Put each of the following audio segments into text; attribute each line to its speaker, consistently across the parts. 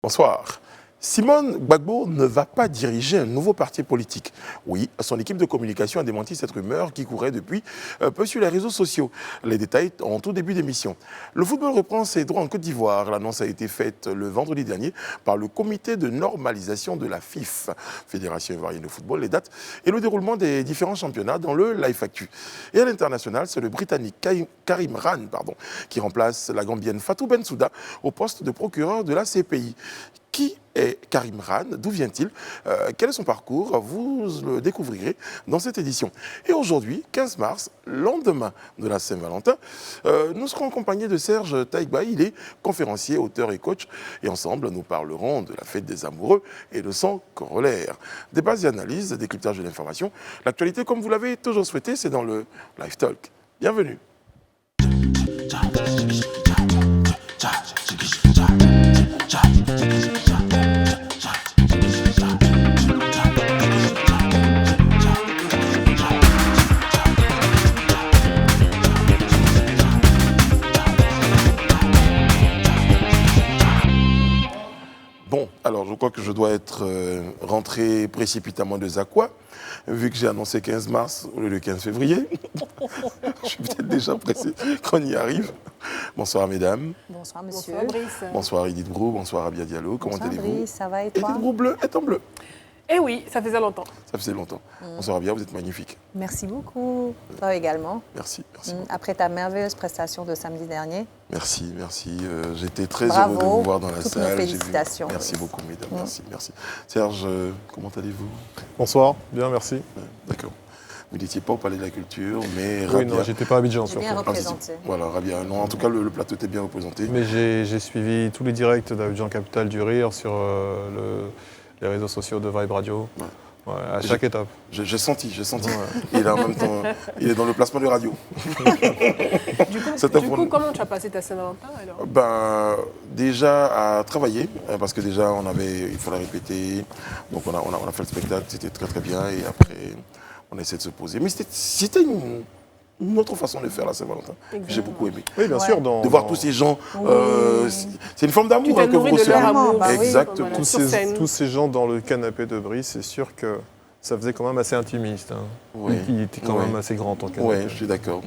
Speaker 1: Bonsoir. Simone Gbagbo ne va pas diriger un nouveau parti politique. Oui, son équipe de communication a démenti cette rumeur qui courait depuis peu sur les réseaux sociaux. Les détails en tout début d'émission. Le football reprend ses droits en Côte d'Ivoire. L'annonce a été faite le vendredi dernier par le comité de normalisation de la FIF, Fédération ivoirienne de football, les dates et le déroulement des différents championnats dans le Live Actu. Et à l'international, c'est le Britannique Karim Khan qui remplace la Gambienne Fatou Bensouda au poste de procureur de la CPI. Qui est Karim Khan? D'où vient-il? Quel est son parcours? Vous le découvrirez dans cette édition. Et aujourd'hui, 15 mars, lendemain de la Saint-Valentin, nous serons accompagnés de Serge Taïgba. Il est conférencier, auteur et coach. Et ensemble, nous parlerons de la fête des amoureux et de son corollaire. Débats et analyses, décryptage de l'information. L'actualité, comme vous l'avez toujours souhaité, c'est dans le Live Talk. Bienvenue. Bon, alors je crois que je dois être rentré précipitamment de Zakwa, vu que j'ai annoncé 15 mars au lieu de 15 février. Je suis peut-être déjà pressé qu'on y arrive. Bonsoir mesdames.
Speaker 2: Bonsoir monsieur.
Speaker 3: Bonsoir Brice.
Speaker 1: Bonsoir Edith Brou, bonsoir Abia Diallo. Comment allez-vous?
Speaker 2: Brice, ça va et toi?
Speaker 1: Edith Brou bleu est en bleu.
Speaker 3: Eh oui, ça faisait longtemps.
Speaker 1: Ça faisait longtemps. Bonsoir Abia, vous êtes magnifique.
Speaker 2: Merci beaucoup. Toi également.
Speaker 1: Merci, merci.
Speaker 2: Après ta merveilleuse prestation de samedi dernier.
Speaker 1: Merci, merci. J'étais très
Speaker 2: Bravo.
Speaker 1: heureux de vous voir dans la
Speaker 2: Toutes
Speaker 1: salle.
Speaker 2: nos félicitations.
Speaker 1: Merci beaucoup mesdames, merci, merci. Serge, comment allez-vous?
Speaker 4: Bonsoir, bien, merci.
Speaker 1: D'accord. Vous n'étiez pas au Palais de la Culture, mais
Speaker 4: Oui, non, j'étais pas à Abidjan
Speaker 2: J'ai
Speaker 4: surtout.
Speaker 2: bien représenté.
Speaker 1: Voilà, Rabia. Non, en tout cas, le plateau était bien représenté.
Speaker 4: Mais j'ai suivi tous les directs d'Abidjan Capital du Rire sur les réseaux sociaux de Vibe Radio.
Speaker 1: Ouais.
Speaker 4: Ouais, à chaque étape.
Speaker 1: J'ai senti.
Speaker 4: Ouais.
Speaker 1: Il est en même temps, il est dans le placement de radio.
Speaker 3: Du coup, comment tu as passé ta Saint-Valentin alors?
Speaker 1: Ben, déjà à travailler, parce que déjà il fallait répéter. Donc on a fait le spectacle, c'était très très bien. Et après, on essaie de se poser. Mais c'était une autre façon de faire la Saint-Valentin. J'ai beaucoup aimé.
Speaker 4: Oui, bien sûr.
Speaker 1: De voir tous ces gens, c'est une forme
Speaker 3: Tu
Speaker 1: d'amour
Speaker 3: t'es
Speaker 1: que vous
Speaker 3: nourri de
Speaker 1: recevez.
Speaker 3: leur amour.
Speaker 2: Bah oui.
Speaker 1: Exactement.
Speaker 3: Voilà, sur scène.
Speaker 4: Tous ces gens dans le canapé de Brice, c'est sûr que ça faisait quand même assez intimiste. Hein.
Speaker 1: Oui.
Speaker 4: Il était quand même assez grand en canapé.
Speaker 1: Oui, je suis d'accord.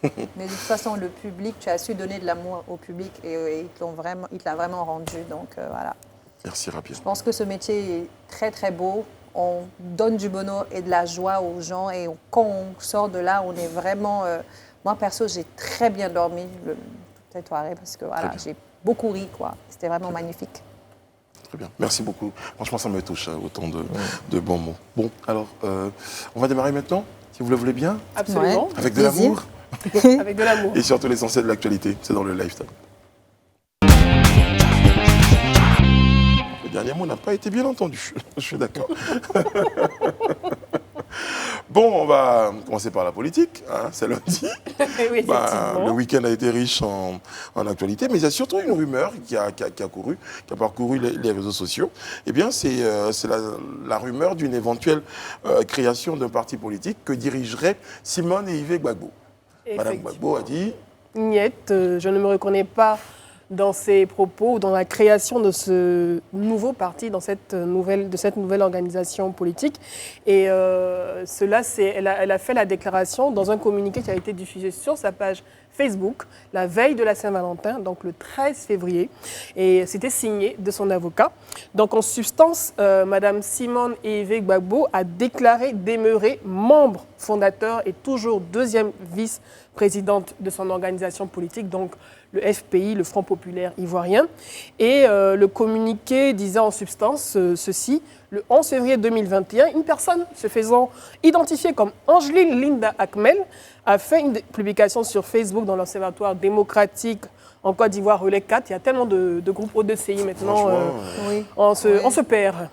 Speaker 2: Mais de toute façon, le public, tu as su donner de l'amour au public et il te l'a vraiment rendu. Donc voilà.
Speaker 1: Merci Rabia.
Speaker 2: Je pense que ce métier est très très beau. On donne du bonheur et de la joie aux gens. Et quand on sort de là, on est vraiment... moi, perso, j'ai très bien dormi toute cette soirée parce que voilà, j'ai beaucoup ri, quoi. C'était vraiment magnifique.
Speaker 1: Très bien. Merci beaucoup. Franchement, ça me touche, autant de bons mots. Bon, alors, on va démarrer maintenant, si vous le voulez bien.
Speaker 3: Absolument.
Speaker 2: Ouais.
Speaker 1: Avec de
Speaker 2: Plaisir.
Speaker 1: l'amour
Speaker 3: Avec de l'amour.
Speaker 1: et surtout l'essentiel de l'actualité. C'est dans le lifestyle. Le dernier mot n'a pas été bien entendu. Je suis d'accord. Bon, on va commencer par la politique. Hein, c'est lundi.
Speaker 3: Oui,
Speaker 1: Le
Speaker 3: effectivement.
Speaker 1: week-end a été riche en actualité, mais il y a surtout une rumeur qui a parcouru les réseaux sociaux. Eh bien, c'est la rumeur d'une éventuelle création d'un parti politique que dirigeraient Simone et Yves Gbagbo. Madame Gbagbo a dit...
Speaker 3: Niette, je ne me reconnais pas dans ses propos ou dans la création de ce nouveau parti, de cette nouvelle organisation politique. Et elle a fait la déclaration dans un communiqué qui a été diffusé sur sa page Facebook la veille de la Saint-Valentin, donc le 13 février. Et c'était signé de son avocat. Donc en substance, Madame Simone Yves Gbagbo a déclaré demeurer membre fondateur et toujours deuxième vice-présidente de son organisation politique, donc le FPI, le Front Populaire Ivoirien. Et le communiqué disait en substance ceci: le 11 février 2021, une personne se faisant identifier comme Angeline Linda Akmel a fait une publication sur Facebook dans l'Observatoire démocratique en Côte d'Ivoire, Relais 4. Il y a tellement de groupes O2CI maintenant,
Speaker 2: Oui.
Speaker 3: on se perd.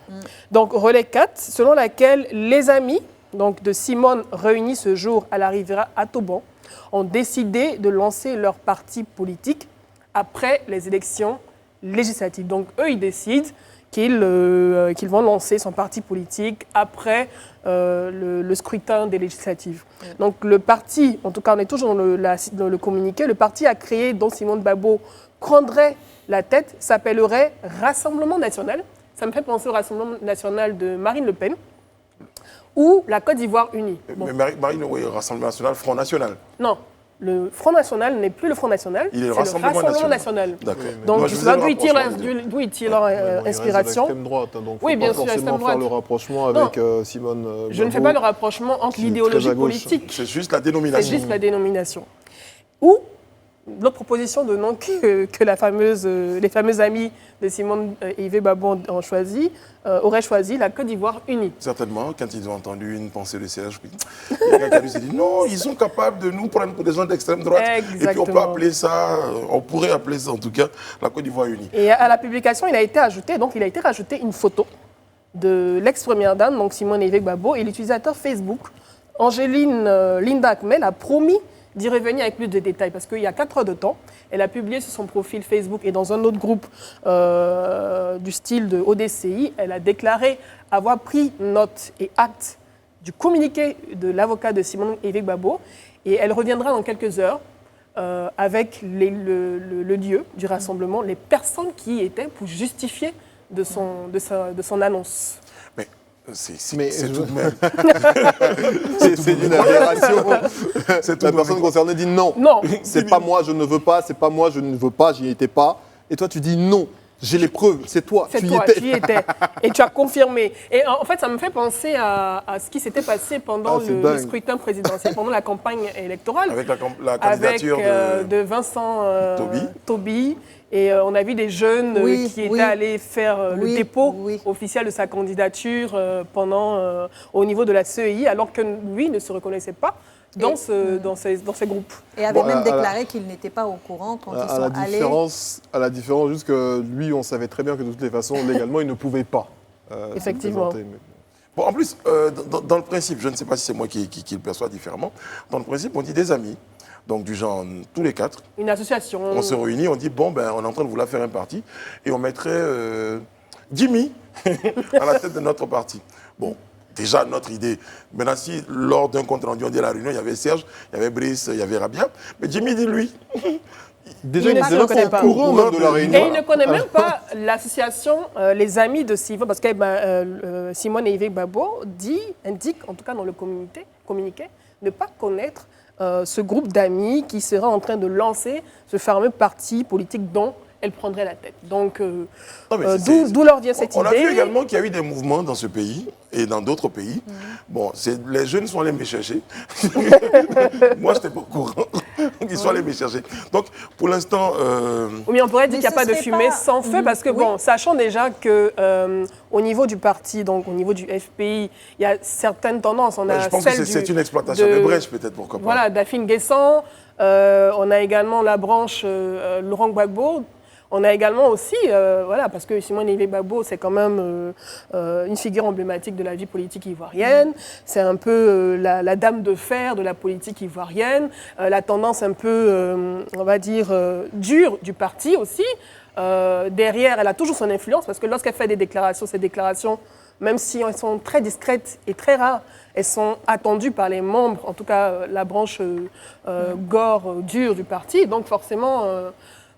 Speaker 3: Donc Relais 4, selon laquelle les amis de Simone réunis ce jour à la Riviera à Toban ont décidé de lancer leur parti politique après les élections législatives. Donc eux, ils décident qu'ils vont lancer son parti politique après le scrutin des législatives. Donc le parti, en tout cas on est toujours dans le communiqué, le parti a créé, dont Simone Gbagbo prendrait la tête s'appellerait Rassemblement national. Ça me fait penser au Rassemblement national de Marine Le Pen ou la Côte d'Ivoire unie. Bon.
Speaker 1: Mais Marine, oui, Rassemblement national, Front national.
Speaker 3: Non, le Front national n'est plus le Front national,
Speaker 1: Il est le
Speaker 3: c'est
Speaker 1: Rassemblement
Speaker 3: national.
Speaker 1: D'accord.
Speaker 3: Donc,
Speaker 1: Moi,
Speaker 3: je ne sais
Speaker 1: faisais
Speaker 3: pas
Speaker 1: le
Speaker 3: d'où ils tirent leur inspiration.
Speaker 4: L'extrême droite, hein, donc
Speaker 3: Oui,
Speaker 4: faut
Speaker 3: bien
Speaker 4: pas
Speaker 3: sûr,
Speaker 4: forcément
Speaker 3: l'extrême
Speaker 4: faire
Speaker 3: droite.
Speaker 4: le rapprochement avec Simone
Speaker 3: Je ne fais
Speaker 4: Gbagbo.
Speaker 3: pas le rapprochement entre
Speaker 4: qui est
Speaker 3: l'idéologie
Speaker 4: très à gauche.
Speaker 3: politique.
Speaker 1: C'est juste la
Speaker 3: C'est
Speaker 1: dénomination.
Speaker 3: juste la dénomination. Ou l'autre proposition de nom que les fameux amis de Simone et Yves Gbagbo auraient choisi, la Côte d'Ivoire unie.
Speaker 1: Certainement, quand ils ont entendu une pensée de Serge, il y a quelqu'un qui s'est dit non, ils sont capables de nous prendre pour des gens d'extrême droite. Et puis on peut
Speaker 3: Exactement.
Speaker 1: appeler ça, on pourrait appeler ça en tout cas la Côte d'Ivoire unie.
Speaker 3: Et à la publication, il a été rajouté une photo de l'ex-première dame, donc Simone Yves Gbagbo, et l'utilisateur Facebook, Angéline Linda Akmel, a promis d'y revenir avec plus de détails, parce qu'il y a 4 heures de temps, elle a publié sur son profil Facebook et dans un autre groupe du style de ODCI, elle a déclaré avoir pris note et acte du communiqué de l'avocat de Simone Yves Gbagbo, et elle reviendra dans quelques heures avec le lieu du rassemblement, les personnes qui y étaient pour justifier de son annonce.
Speaker 1: Mais c'est
Speaker 4: Mais
Speaker 1: tout de même.
Speaker 4: C'est une aberration.
Speaker 1: C'est tout
Speaker 4: La
Speaker 1: de
Speaker 4: personne
Speaker 1: même.
Speaker 4: concernée dit non.
Speaker 3: Non.
Speaker 4: C'est pas moi, je ne veux pas. C'est pas moi, je ne veux pas. J'y étais pas. Et toi, tu dis non. J'ai les preuves. C'est toi.
Speaker 3: C'est
Speaker 4: tu
Speaker 3: toi,
Speaker 4: y étais.
Speaker 3: tu y étais. Et tu as confirmé. Et en fait, ça me fait penser à ce qui s'était passé pendant
Speaker 4: Ah, c'est
Speaker 3: le
Speaker 4: dingue.
Speaker 3: scrutin présidentiel, pendant la campagne électorale.
Speaker 1: Avec la
Speaker 3: avec
Speaker 1: candidature
Speaker 3: de Vincent
Speaker 1: Toby.
Speaker 3: Et on a vu des jeunes
Speaker 2: Oui,
Speaker 3: qui étaient
Speaker 2: oui.
Speaker 3: allés faire le
Speaker 2: Oui,
Speaker 3: dépôt
Speaker 2: oui.
Speaker 3: officiel de sa candidature au niveau de la CEI, alors que lui ne se reconnaissait pas dans ces groupes.
Speaker 2: Et avait
Speaker 4: Bon,
Speaker 2: même
Speaker 4: à la-
Speaker 2: déclaré qu'il n'était pas au courant quand ils
Speaker 4: À
Speaker 2: sont
Speaker 4: la
Speaker 2: allés.
Speaker 4: différence, juste que lui, on savait très bien que de toutes les façons, légalement, il ne pouvait pas. se
Speaker 3: Effectivement.
Speaker 4: présenter. Mais-
Speaker 1: Bon, en plus, dans le principe, je ne sais pas si c'est moi qui le perçois différemment, dans le principe, on dit des amis, donc du genre tous les 4,
Speaker 3: Une association.
Speaker 1: on se réunit, on dit bon, ben, on est en train de vouloir faire un parti, et on mettrait Jimmy à la tête de notre parti. Bon, déjà notre idée. Maintenant, si lors d'un compte rendu, on dit à la réunion, il y avait Serge, il y avait Brice, il y avait Rabia, mais Jimmy dit lui.
Speaker 4: Déjà,
Speaker 3: Il
Speaker 4: il
Speaker 3: ne
Speaker 4: était
Speaker 3: le connaît
Speaker 4: même
Speaker 3: pas.
Speaker 4: pas au courant même de la
Speaker 3: Et
Speaker 4: réunion.
Speaker 3: il ne connaît même pas l'association Les Amis de Simone, parce que Simone Yves Gbagbo indique, en tout cas dans le communiqué, ne pas connaître ce groupe d'amis qui serait en train de lancer ce fameux parti politique dont elle prendrait la tête. Donc,
Speaker 1: Non, mais c'est-
Speaker 3: d'où leur vient cette
Speaker 1: On a
Speaker 3: idée.
Speaker 1: vu également qu'il y a eu des mouvements dans ce pays et dans d'autres pays. Bon, les jeunes sont allés me chercher. Moi, je n'étais pas au courant. Ils sont allés me chercher. Donc, pour l'instant,
Speaker 3: Oui, mais on pourrait dire
Speaker 2: Mais
Speaker 3: qu'il n'y a
Speaker 2: ce
Speaker 3: pas de
Speaker 2: serait
Speaker 3: fumée
Speaker 2: pas-
Speaker 3: sans feu, parce que,
Speaker 2: Oui.
Speaker 3: bon, sachant déjà que au niveau du parti, donc au niveau du FPI, il y a certaines tendances. On a
Speaker 1: je pense que
Speaker 3: celle
Speaker 1: c'est
Speaker 3: du-
Speaker 1: une exploitation de brèche, peut-être, pourquoi pas.
Speaker 3: Voilà, Daphine Guessant. On a également la branche Laurent Gbagbo. On a également aussi, voilà, parce que Simone Yves Gbagbo, c'est quand même une figure emblématique de la vie politique ivoirienne. C'est un peu la dame de fer de la politique ivoirienne. La tendance un peu, on va dire, dure du parti aussi. Derrière, elle a toujours son influence, parce que lorsqu'elle fait des déclarations, ces déclarations, même si elles sont très discrètes et très rares, elles sont attendues par les membres, en tout cas la branche gore, dure du parti. Donc forcément,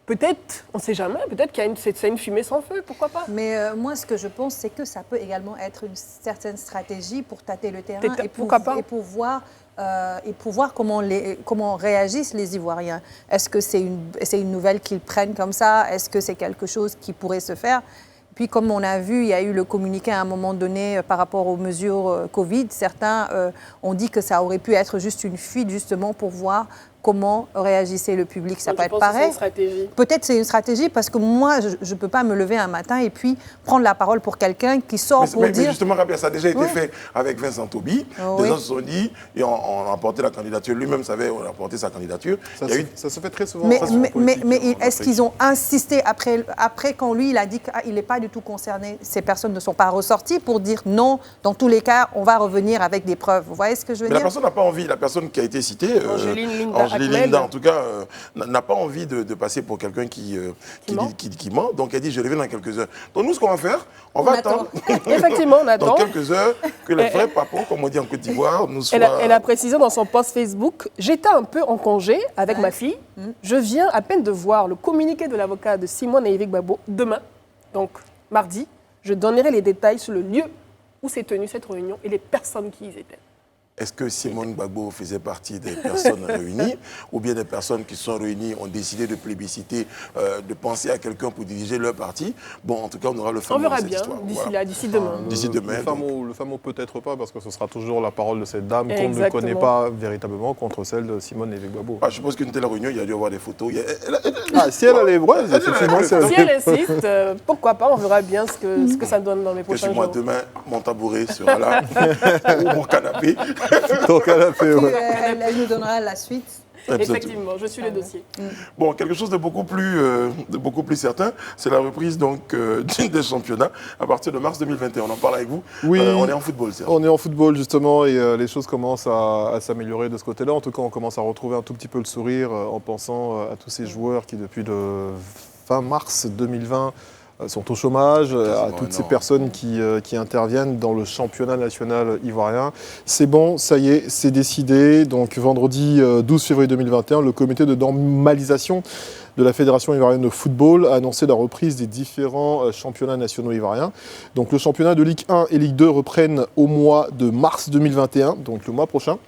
Speaker 3: peut-être, on ne sait jamais, peut-être qu'il y a c'est une fumée sans feu, pourquoi pas.
Speaker 2: Mais moi, ce que je pense, c'est que ça peut également être une certaine stratégie pour tâter le terrain
Speaker 3: Pourquoi pas.
Speaker 2: et pour voir comment réagissent les Ivoiriens. Est-ce que c'est une nouvelle qu'ils prennent comme ça? Est-ce que c'est quelque chose qui pourrait se faire? Puis, comme on a vu, il y a eu le communiqué à un moment donné par rapport aux mesures Covid. Certains ont dit que ça aurait pu être juste une fuite, justement, pour voir comment réagissait le public. Ça
Speaker 3: Donc,
Speaker 2: peut
Speaker 3: je
Speaker 2: être
Speaker 3: pense que c'est
Speaker 2: pareil.
Speaker 3: une stratégie.
Speaker 2: Peut-être c'est une stratégie parce que moi, je ne peux pas me lever un matin et puis prendre la parole pour quelqu'un qui sort pour
Speaker 1: Mais
Speaker 2: dire...
Speaker 1: justement, Rabia, ça a déjà été
Speaker 2: Oui.
Speaker 1: fait avec Vincent Toby.
Speaker 2: Oh,
Speaker 1: Des
Speaker 2: oui.
Speaker 1: gens se sont dit, et on a apporté la candidature. Lui-même savait, on a apporté sa candidature.
Speaker 4: Ça,
Speaker 1: Il y a eu
Speaker 4: ça se fait très souvent.
Speaker 2: Mais,
Speaker 4: en France, en politique, en
Speaker 2: est-ce
Speaker 4: Afrique.
Speaker 2: qu'ils ont insisté après quand lui, il a dit qu'il n'est pas du tout concerné, ces personnes ne sont pas ressorties pour dire non, dans tous les cas, on va revenir avec des preuves. Vous voyez ce que je veux
Speaker 1: Mais la
Speaker 2: dire?
Speaker 1: personne n'a pas envie. La personne qui a été citée,
Speaker 3: Angéline Linda
Speaker 1: Linda, en tout cas, n'a pas envie de passer pour quelqu'un qui ment. Donc, elle dit, je reviens dans quelques heures. Donc, nous, ce qu'on va faire, on va attendre.
Speaker 3: Effectivement, on attend.
Speaker 1: Dans quelques heures, que les vrais papas, comme on dit en Côte d'Ivoire, nous soient...
Speaker 3: Elle a précisé dans son post Facebook, j'étais un peu en congé avec ma fille. Je viens à peine de voir le communiqué de l'avocat de Simone et Yvick Gbagbo demain, donc mardi. Je donnerai les détails sur le lieu où s'est tenue cette réunion et les personnes qui y étaient.
Speaker 1: Est-ce que Simone Gbagbo faisait partie des personnes réunies ou bien des personnes qui sont réunies ont décidé de plébisciter, de penser à quelqu'un pour diriger leur parti? Bon, en tout cas, on aura le fameux.
Speaker 3: On verra bien d'ici demain.
Speaker 1: D'ici demain.
Speaker 4: Le fameux peut-être pas, parce que ce sera toujours la parole de cette dame qu'on ne connaît pas véritablement contre celle de Simone et Yvick Gbagbo.
Speaker 1: Je suppose qu'une telle réunion, il y a dû avoir des photos.
Speaker 4: Si elle est vraie, effectivement.
Speaker 3: Si elle insiste, pourquoi pas, on verra bien ce que ça donne dans les prochains jours.
Speaker 1: Demain, mon tabouret sera là, ou mon canapé.
Speaker 4: Ton canapé,
Speaker 2: Elle nous donnera la suite.
Speaker 3: Effectivement, je suis le dossier.
Speaker 1: Bon, quelque chose de beaucoup plus certain, c'est la reprise donc des championnats à partir de mars 2021. On en parle avec vous.
Speaker 4: Oui,
Speaker 1: on est en football, c'est vrai.
Speaker 4: On est en football justement et les choses commencent à s'améliorer de ce côté-là. En tout cas, on commence à retrouver un tout petit peu le sourire en pensant à tous ces joueurs qui depuis le fin mars 2020 sont au chômage, à toutes ces personnes qui interviennent dans le championnat national ivoirien. C'est bon, ça y est, c'est décidé. Donc vendredi 12 février 2021, le comité de normalisation de la Fédération ivoirienne de football a annoncé la reprise des différents championnats nationaux ivoiriens. Donc le championnat de Ligue 1 et Ligue 2 reprennent au mois de mars 2021, donc le mois prochain,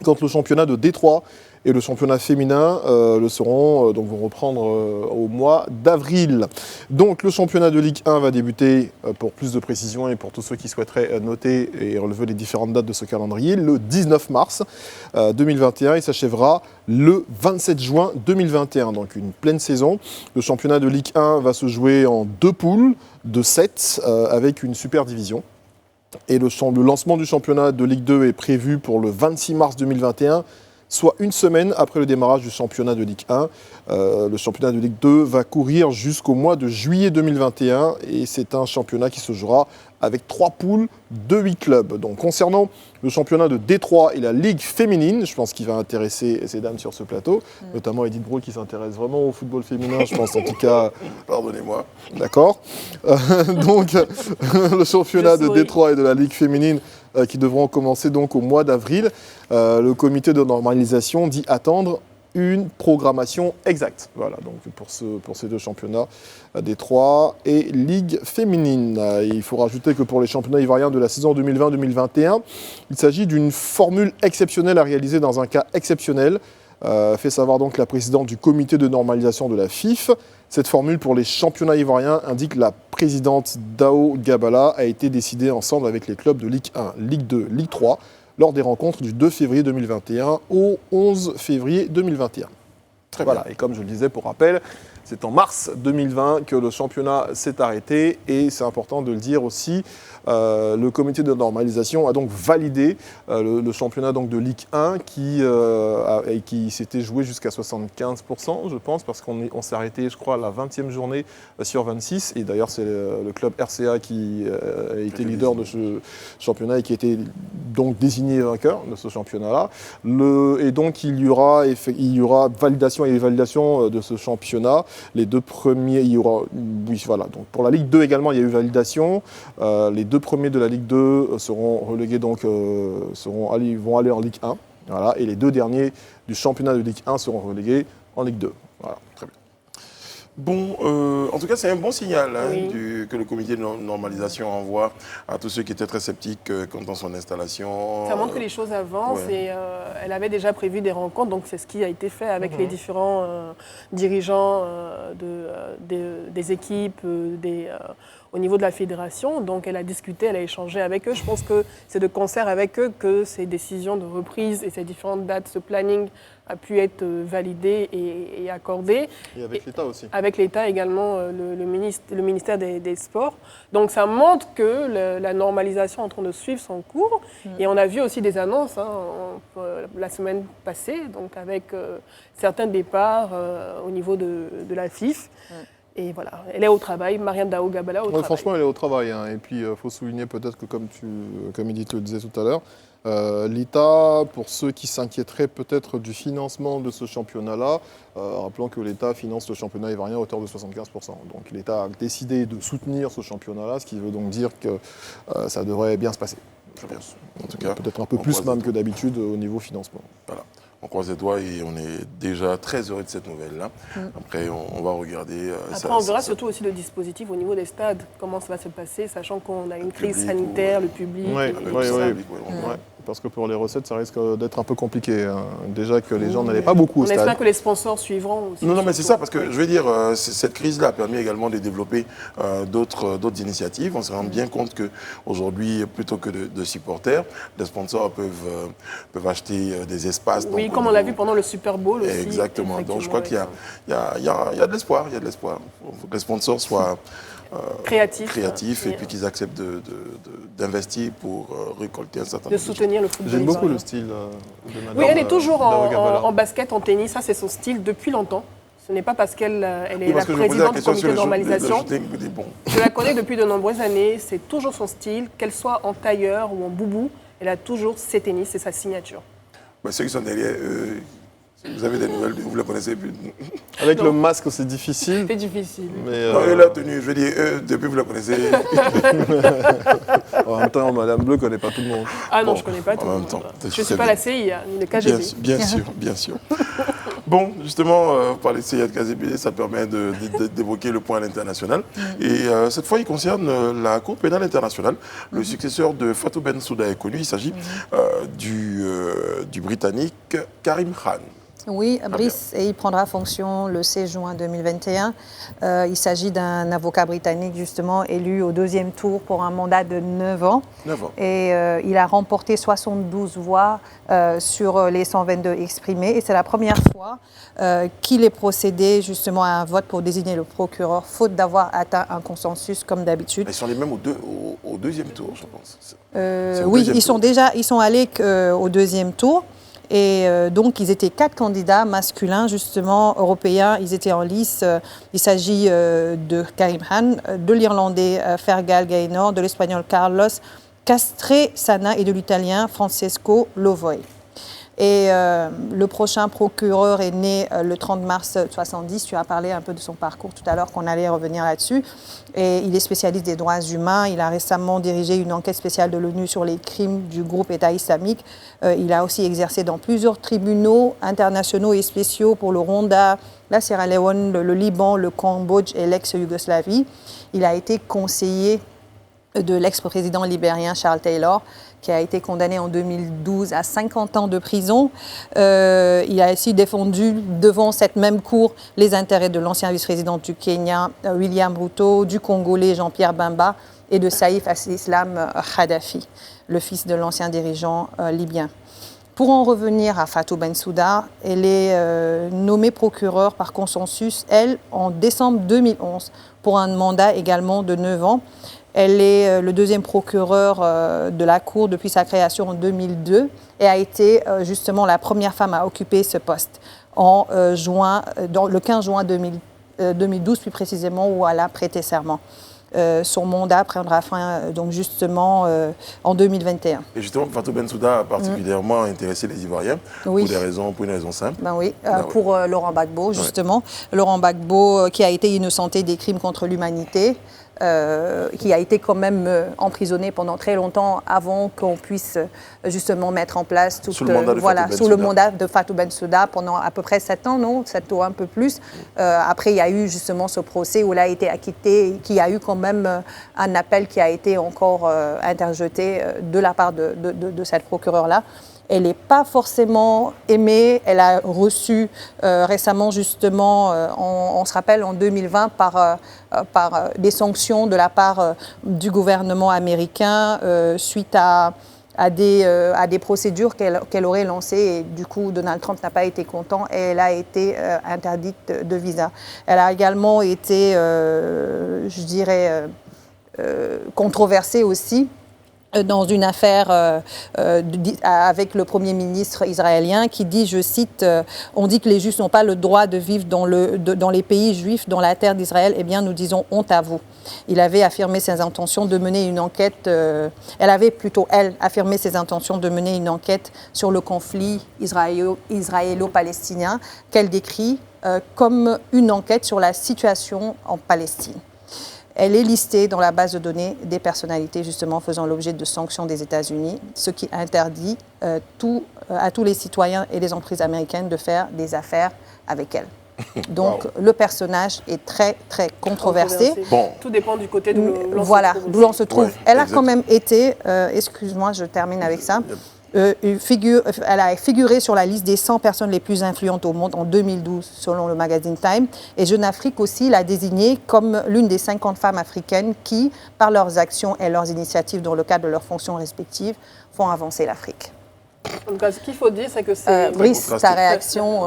Speaker 4: quand le championnat de Détroit et le championnat féminin vont reprendre au mois d'avril. Donc le championnat de Ligue 1 va débuter, pour plus de précision et pour tous ceux qui souhaiteraient noter et relever les différentes dates de ce calendrier, le 19 mars 2021 et s'achèvera le 27 juin 2021, donc une pleine saison. Le championnat de Ligue 1 va se jouer en 2 poules de 7 avec une super division. Et le lancement du championnat de Ligue 2 est prévu pour le 26 mars 2021, soit une semaine après le démarrage du championnat de Ligue 1. Le championnat de Ligue 2 va courir jusqu'au mois de juillet 2021 et c'est un championnat qui se jouera avec 3 poules de 8 clubs. Donc concernant le championnat de Détroit et la Ligue féminine, je pense qu'il va intéresser ces dames sur ce plateau, notamment Edith Brou qui s'intéresse vraiment au football féminin, je pense en tout cas.
Speaker 1: Pardonnez-moi.
Speaker 4: D'accord. Donc le championnat de Détroit et de la Ligue féminine qui devront commencer donc au mois d'avril. Le comité de normalisation dit attendre une programmation exacte. Voilà, donc pour ces 2 championnats, Détroit et Ligue féminine. Il faut rajouter que pour les championnats ivoiriens de la saison 2020-2021, il s'agit d'une formule exceptionnelle à réaliser dans un cas exceptionnel, fait savoir donc la présidente du comité de normalisation de la FIF. Cette formule pour les championnats ivoiriens indique la présidente Dao Gabala a été décidée ensemble avec les clubs de Ligue 1, Ligue 2, Ligue 3 lors des rencontres du 2 février 2021 au 11 février 2021. Très bien. Et comme je le disais pour rappel, c'est en mars 2020 que le championnat s'est arrêté et c'est important de le dire aussi. Le comité de normalisation a donc validé le championnat donc, de Ligue 1 qui s'était joué jusqu'à 75%, je pense, parce qu'on s'est arrêté, je crois, à la 20e journée sur 26. Et d'ailleurs, c'est le club RCA qui a été leader de ce championnat et qui a été donc désigné vainqueur de ce championnat-là. Et donc, il y aura validation et évaluation de ce championnat. Les 2 premiers, il y aura... Oui, voilà. Donc, pour la Ligue 2 également, il y a eu validation. Les 2 premiers de la Ligue 2 seront relégués, donc vont aller en Ligue 1. Voilà, et les 2 derniers du championnat de Ligue 1 seront relégués en Ligue 2. Voilà, très bien.
Speaker 1: Bon, en tout cas, c'est un bon signal que le comité de normalisation envoie à tous ceux qui étaient très sceptiques quant à son installation.
Speaker 3: Ça montre que les choses avancent et elle avait déjà prévu des rencontres, donc c'est ce qui a été fait avec les différents dirigeants des équipes, au niveau de la fédération. Donc elle a discuté, elle a échangé avec eux. Je pense que c'est de concert avec eux que ces décisions de reprise et ces différentes dates, ce planning a pu être validé et accordé.
Speaker 4: Et avec l'État aussi.
Speaker 3: Avec l'État également, le ministère des Sports. Donc ça montre que la normalisation est en train de suivre son cours. Et on a vu aussi des annonces la semaine passée, donc avec certains départs au niveau de la FIF. Et voilà, elle est au travail, Mariam Dao Gabala au travail.
Speaker 4: Franchement, elle est au travail. Et puis, il faut souligner peut-être que, comme Edith le disait tout à l'heure, l'État, pour ceux qui s'inquiéteraient peut-être du financement de ce championnat-là, rappelons que l'État finance le championnat ivoirien à hauteur de 75%. Donc l'État a décidé de soutenir ce championnat-là, ce qui veut donc dire que ça devrait bien se passer. Je pense. En tout cas, peut-être un peu plus même que d'habitude au niveau financement.
Speaker 1: Voilà. On croise les doigts et on est déjà très heureux de cette nouvelle-là. Après, on va regarder...
Speaker 3: Après, on verra surtout aussi le dispositif au niveau des stades, comment ça va se passer, sachant qu'on a une crise sanitaire, le public.
Speaker 4: Oui, parce que pour les recettes, ça risque d'être un peu compliqué. Déjà que les gens n'allaient pas beaucoup au stade.
Speaker 3: On espère que les sponsors suivront aussi.
Speaker 1: Non, mais c'est ça, parce que je veux dire, cette crise-là a permis également de développer d'autres initiatives. On se rend bien compte qu'aujourd'hui, plutôt que de supporters, les sponsors peuvent acheter des espaces.
Speaker 3: Oui, comme on l'a vu pendant le Super Bowl aussi.
Speaker 1: Exactement. Donc je crois qu'il y a de l'espoir. Il y a de l'espoir. Il faut que les sponsors soient créatifs et puis qu'ils acceptent d'investir pour récolter un certain nombre
Speaker 3: de soutenir le football.
Speaker 4: J'aime beaucoup le style de Madame.
Speaker 3: Oui, elle est toujours en basket, en tennis. Ça, c'est son style depuis longtemps. Ce n'est pas parce qu'elle est la présidente du comité de normalisation. Je la connais depuis de nombreuses années. C'est toujours son style, qu'elle soit en tailleur ou en boubou. Elle a toujours ses tennis, c'est sa signature.
Speaker 1: Ceux qui sont derrière, vous avez des nouvelles, vous le connaissez plus.
Speaker 4: Avec le masque, c'est difficile.
Speaker 3: C'est difficile.
Speaker 4: Mais
Speaker 1: non, la tenue, je veux dire, depuis vous la connaissez.
Speaker 4: En même temps, Madame Bleu ne connaît pas tout le monde.
Speaker 3: Ah non, je ne connais pas tout le monde. Je ne suis pas la CIA, ni le KGB.
Speaker 1: Bien sûr. Bon, justement, parler de CIA de KGB, ça permet d'évoquer le point à l'international. Et cette fois, il concerne la Cour pénale internationale. Le successeur de Fatou Bensouda est connu. Il s'agit du Britannique Karim Khan.
Speaker 2: Oui, Brice, et il prendra fonction le 16 juin 2021. Il s'agit d'un avocat britannique, justement, élu au deuxième tour pour un mandat de 9 ans.
Speaker 1: 9 ans.
Speaker 2: Et il a remporté 72 voix sur les 122 exprimées. Et c'est la première fois qu'il est procédé, justement, à un vote pour désigner le procureur, faute d'avoir atteint un consensus, comme d'habitude.
Speaker 1: Ils sont allés même au deuxième tour, je pense.
Speaker 2: Oui, ils sont allés au deuxième tour. Et donc, ils étaient 4 candidats masculins, justement, européens. Ils étaient en lice. Il s'agit de Karim Khan, de l'Irlandais Fergal Gaynor, de l'Espagnol Carlos Castresana et de l'Italien Francesco Lovoi. Et le prochain procureur est né le 30 mars 1970. Tu as parlé un peu de son parcours tout à l'heure, qu'on allait revenir là-dessus. Et il est spécialiste des droits humains. Il a récemment dirigé une enquête spéciale de l'ONU sur les crimes du groupe État islamique. Il a aussi exercé dans plusieurs tribunaux internationaux et spéciaux pour le Rwanda, la Sierra Leone, le Liban, le Cambodge et l'ex-Yougoslavie. Il a été conseiller de l'ex-président libérien Charles Taylor, qui a été condamné en 2012 à 50 ans de prison. Il a aussi défendu devant cette même cour les intérêts de l'ancien vice-président du Kenya, William Ruto, du Congolais Jean-Pierre Bemba et de Saïf al-Islam Kadhafi, le fils de l'ancien dirigeant libyen. Pour en revenir à Fatou Bensouda, elle est nommée procureure par consensus, elle, en décembre 2011, pour un mandat également de 9 ans. Elle est le deuxième procureur de la Cour depuis sa création en 2002 et a été justement la première femme à occuper ce poste le 15 juin 2012, plus précisément, où elle a prêté serment. Son mandat prendra fin donc justement en 2021.
Speaker 1: Et justement, Fatou Bensouda a particulièrement intéressé les Ivoiriens pour une raison simple.
Speaker 2: Pour Laurent Gbagbo, justement. Laurent Gbagbo qui a été innocenté des crimes contre l'humanité. Qui a été quand même emprisonné pendant très longtemps avant qu'on puisse justement mettre en place
Speaker 1: sous le
Speaker 2: mandat de Fatou Bensouda pendant à peu près 7 ans, non 7 ou un peu plus. Après, il y a eu justement ce procès où il a été acquitté, qui a eu quand même un appel qui a été encore interjeté de la part de cette procureure-là. Elle n'est pas forcément aimée. Elle a reçu récemment, justement, on se rappelle, en 2020, par des sanctions de la part du gouvernement américain suite à des procédures qu'elle aurait lancées. Et du coup, Donald Trump n'a pas été content et elle a été interdite de visa. Elle a également été, controversée aussi dans une affaire avec le Premier ministre israélien qui dit, je cite, on dit que les Juifs n'ont pas le droit de vivre dans les pays juifs, dans la terre d'Israël. Eh bien, nous disons honte à vous. Il avait affirmé ses intentions de mener une enquête, elle, affirmé ses intentions de mener une enquête sur le conflit israélo-palestinien qu'elle décrit comme une enquête sur la situation en Palestine. Elle est listée dans la base de données des personnalités justement faisant l'objet de sanctions des États-Unis, ce qui interdit à tous les citoyens et les entreprises américaines de faire des affaires avec elle. Donc le personnage est très très controversé.
Speaker 3: Bon. Tout dépend du côté d'où
Speaker 2: l'on se trouve.
Speaker 1: Ouais,
Speaker 2: elle a quand même été, excuse-moi, je termine avec ça. Elle a figuré sur la liste des 100 personnes les plus influentes au monde en 2012, selon le magazine Time. Et Jeune Afrique aussi l'a désignée comme l'une des 50 femmes africaines qui, par leurs actions et leurs initiatives dans le cadre de leurs fonctions respectives, font avancer l'Afrique.
Speaker 3: En tout cas, ce qu'il faut dire, c'est que c'est...
Speaker 2: Brice, ta réaction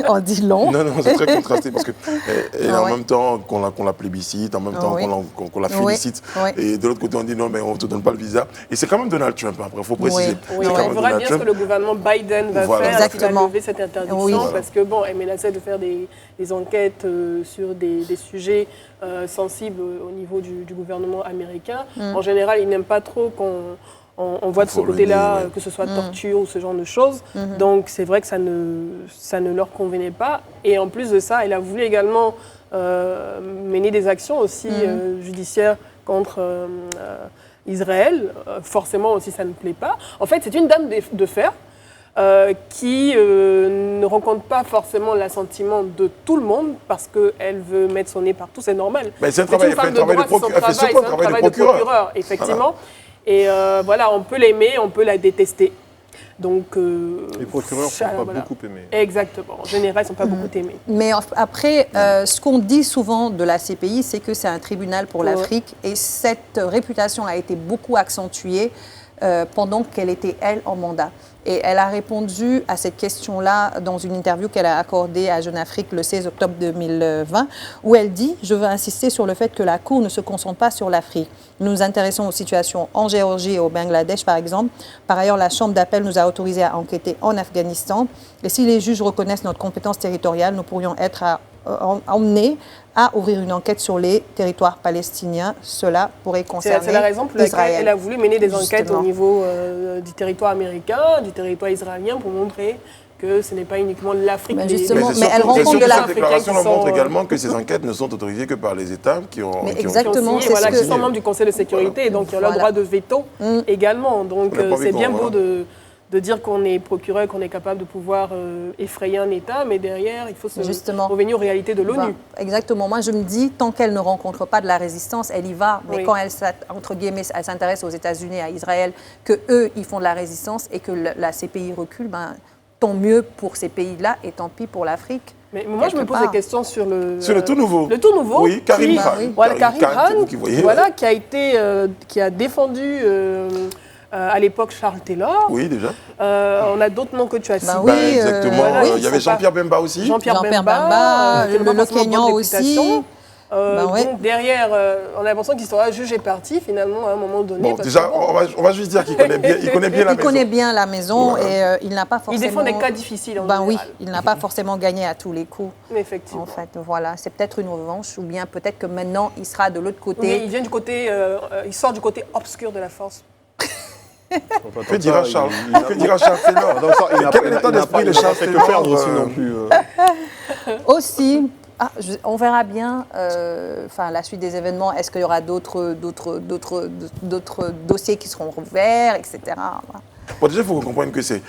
Speaker 2: en dit long.
Speaker 1: Non, c'est très contrasté parce que en même temps qu'on la plébiscite, en même temps qu'on la félicite. Et de l'autre côté, on dit non, mais on ne te donne pas le visa. Et c'est quand même Donald Trump, après, il faut préciser.
Speaker 3: Oui, on verra bien ce que le gouvernement Biden va faire.
Speaker 2: Exactement.
Speaker 3: Il va lever cette interdiction parce que, elle menaçait de faire des enquêtes sur des sujets sensibles au niveau du gouvernement américain. En général, il n'aime pas trop on voit de ce côté-là que ce soit torture ou ce genre de choses. Donc, c'est vrai que ça ne leur convenait pas. Et en plus de ça, elle a voulu également mener des actions aussi judiciaires contre Israël. Forcément aussi, ça ne plaît pas. En fait, c'est une dame de fer qui ne rencontre pas forcément l'assentiment de tout le monde parce qu'elle veut mettre son nez partout. C'est normal.
Speaker 1: Mais c'est un travail de procureur.
Speaker 3: Effectivement. Voilà. Et on peut l'aimer, on peut la détester. Donc,
Speaker 4: les procureurs ne sont pas beaucoup aimés.
Speaker 3: Exactement. En général, ils ne sont pas beaucoup aimés.
Speaker 2: Mais après, ce qu'on dit souvent de la CPI, c'est que c'est un tribunal pour l'Afrique. Et cette réputation a été beaucoup accentuée pendant qu'elle était, elle, en mandat. Et elle a répondu à cette question-là dans une interview qu'elle a accordée à Jeune Afrique le 16 octobre 2020, où elle dit « Je veux insister sur le fait que la Cour ne se concentre pas sur l'Afrique. Nous nous intéressons aux situations en Géorgie et au Bangladesh, par exemple. Par ailleurs, la Chambre d'appel nous a autorisés à enquêter en Afghanistan. Et si les juges reconnaissent notre compétence territoriale, nous pourrions être emmenés à ouvrir une enquête sur les territoires palestiniens. Cela pourrait concerner Israël.
Speaker 3: C'est la raison pour laquelle elle a voulu mener des enquêtes au niveau du territoire américain, du territoire israélien, pour montrer que ce n'est pas uniquement l'Afrique.
Speaker 2: Mais elle rencontre de
Speaker 1: cette déclaration montre également que ces enquêtes ne sont autorisées que par les États qui ont
Speaker 3: exactement, qui sont membres du Conseil de sécurité et donc qui ont leur droit de veto également. Donc c'est bien beau de dire qu'on est procureur, qu'on est capable de pouvoir effrayer un État, mais derrière, il faut revenir aux réalités de l'ONU.
Speaker 2: Exactement. Moi, je me dis, tant qu'elle ne rencontre pas de la résistance, elle y va. Mais quand elle, entre guillemets, elle s'intéresse aux États-Unis, à Israël, qu'eux, ils font de la résistance et que la CPI recule, tant mieux pour ces pays-là et tant pis pour l'Afrique.
Speaker 3: Mais moi, je me pose des questions sur
Speaker 1: le tout nouveau.
Speaker 3: Le tout nouveau.
Speaker 1: Oui, Karim Khan.
Speaker 3: Karim Khan, qui a défendu... à l'époque, Charles Taylor.
Speaker 1: Oui, déjà.
Speaker 3: On a d'autres noms que tu as cités.
Speaker 1: Exactement. Il y avait Jean-Pierre Bemba aussi.
Speaker 2: Jean-Pierre Bemba, le Kenyan aussi.
Speaker 3: Donc derrière, on a l'impression qu'il sera jugé parti finalement à un moment donné.
Speaker 1: Bon, déjà, on va juste dire qu'il connaît bien la maison.
Speaker 2: Il connaît bien la maison et il n'a pas forcément...
Speaker 3: Il défend des cas difficiles en général.
Speaker 2: Oui, il n'a pas forcément gagné à tous les coups.
Speaker 3: Effectivement.
Speaker 2: En fait, voilà, c'est peut-être une revanche ou bien peut-être que maintenant il sera de l'autre côté.
Speaker 3: Oui, il vient du côté, il sort du côté obscur de la force.
Speaker 1: Que dira Charles Taylor? Quel est l'état d'esprit de Charles Taylor
Speaker 4: aussi non plus
Speaker 2: Aussi, on verra bien la suite des événements. Est-ce qu'il y aura d'autres dossiers qui seront ouverts, etc.
Speaker 1: Bon, déjà, il faut qu'on comprenne que c'est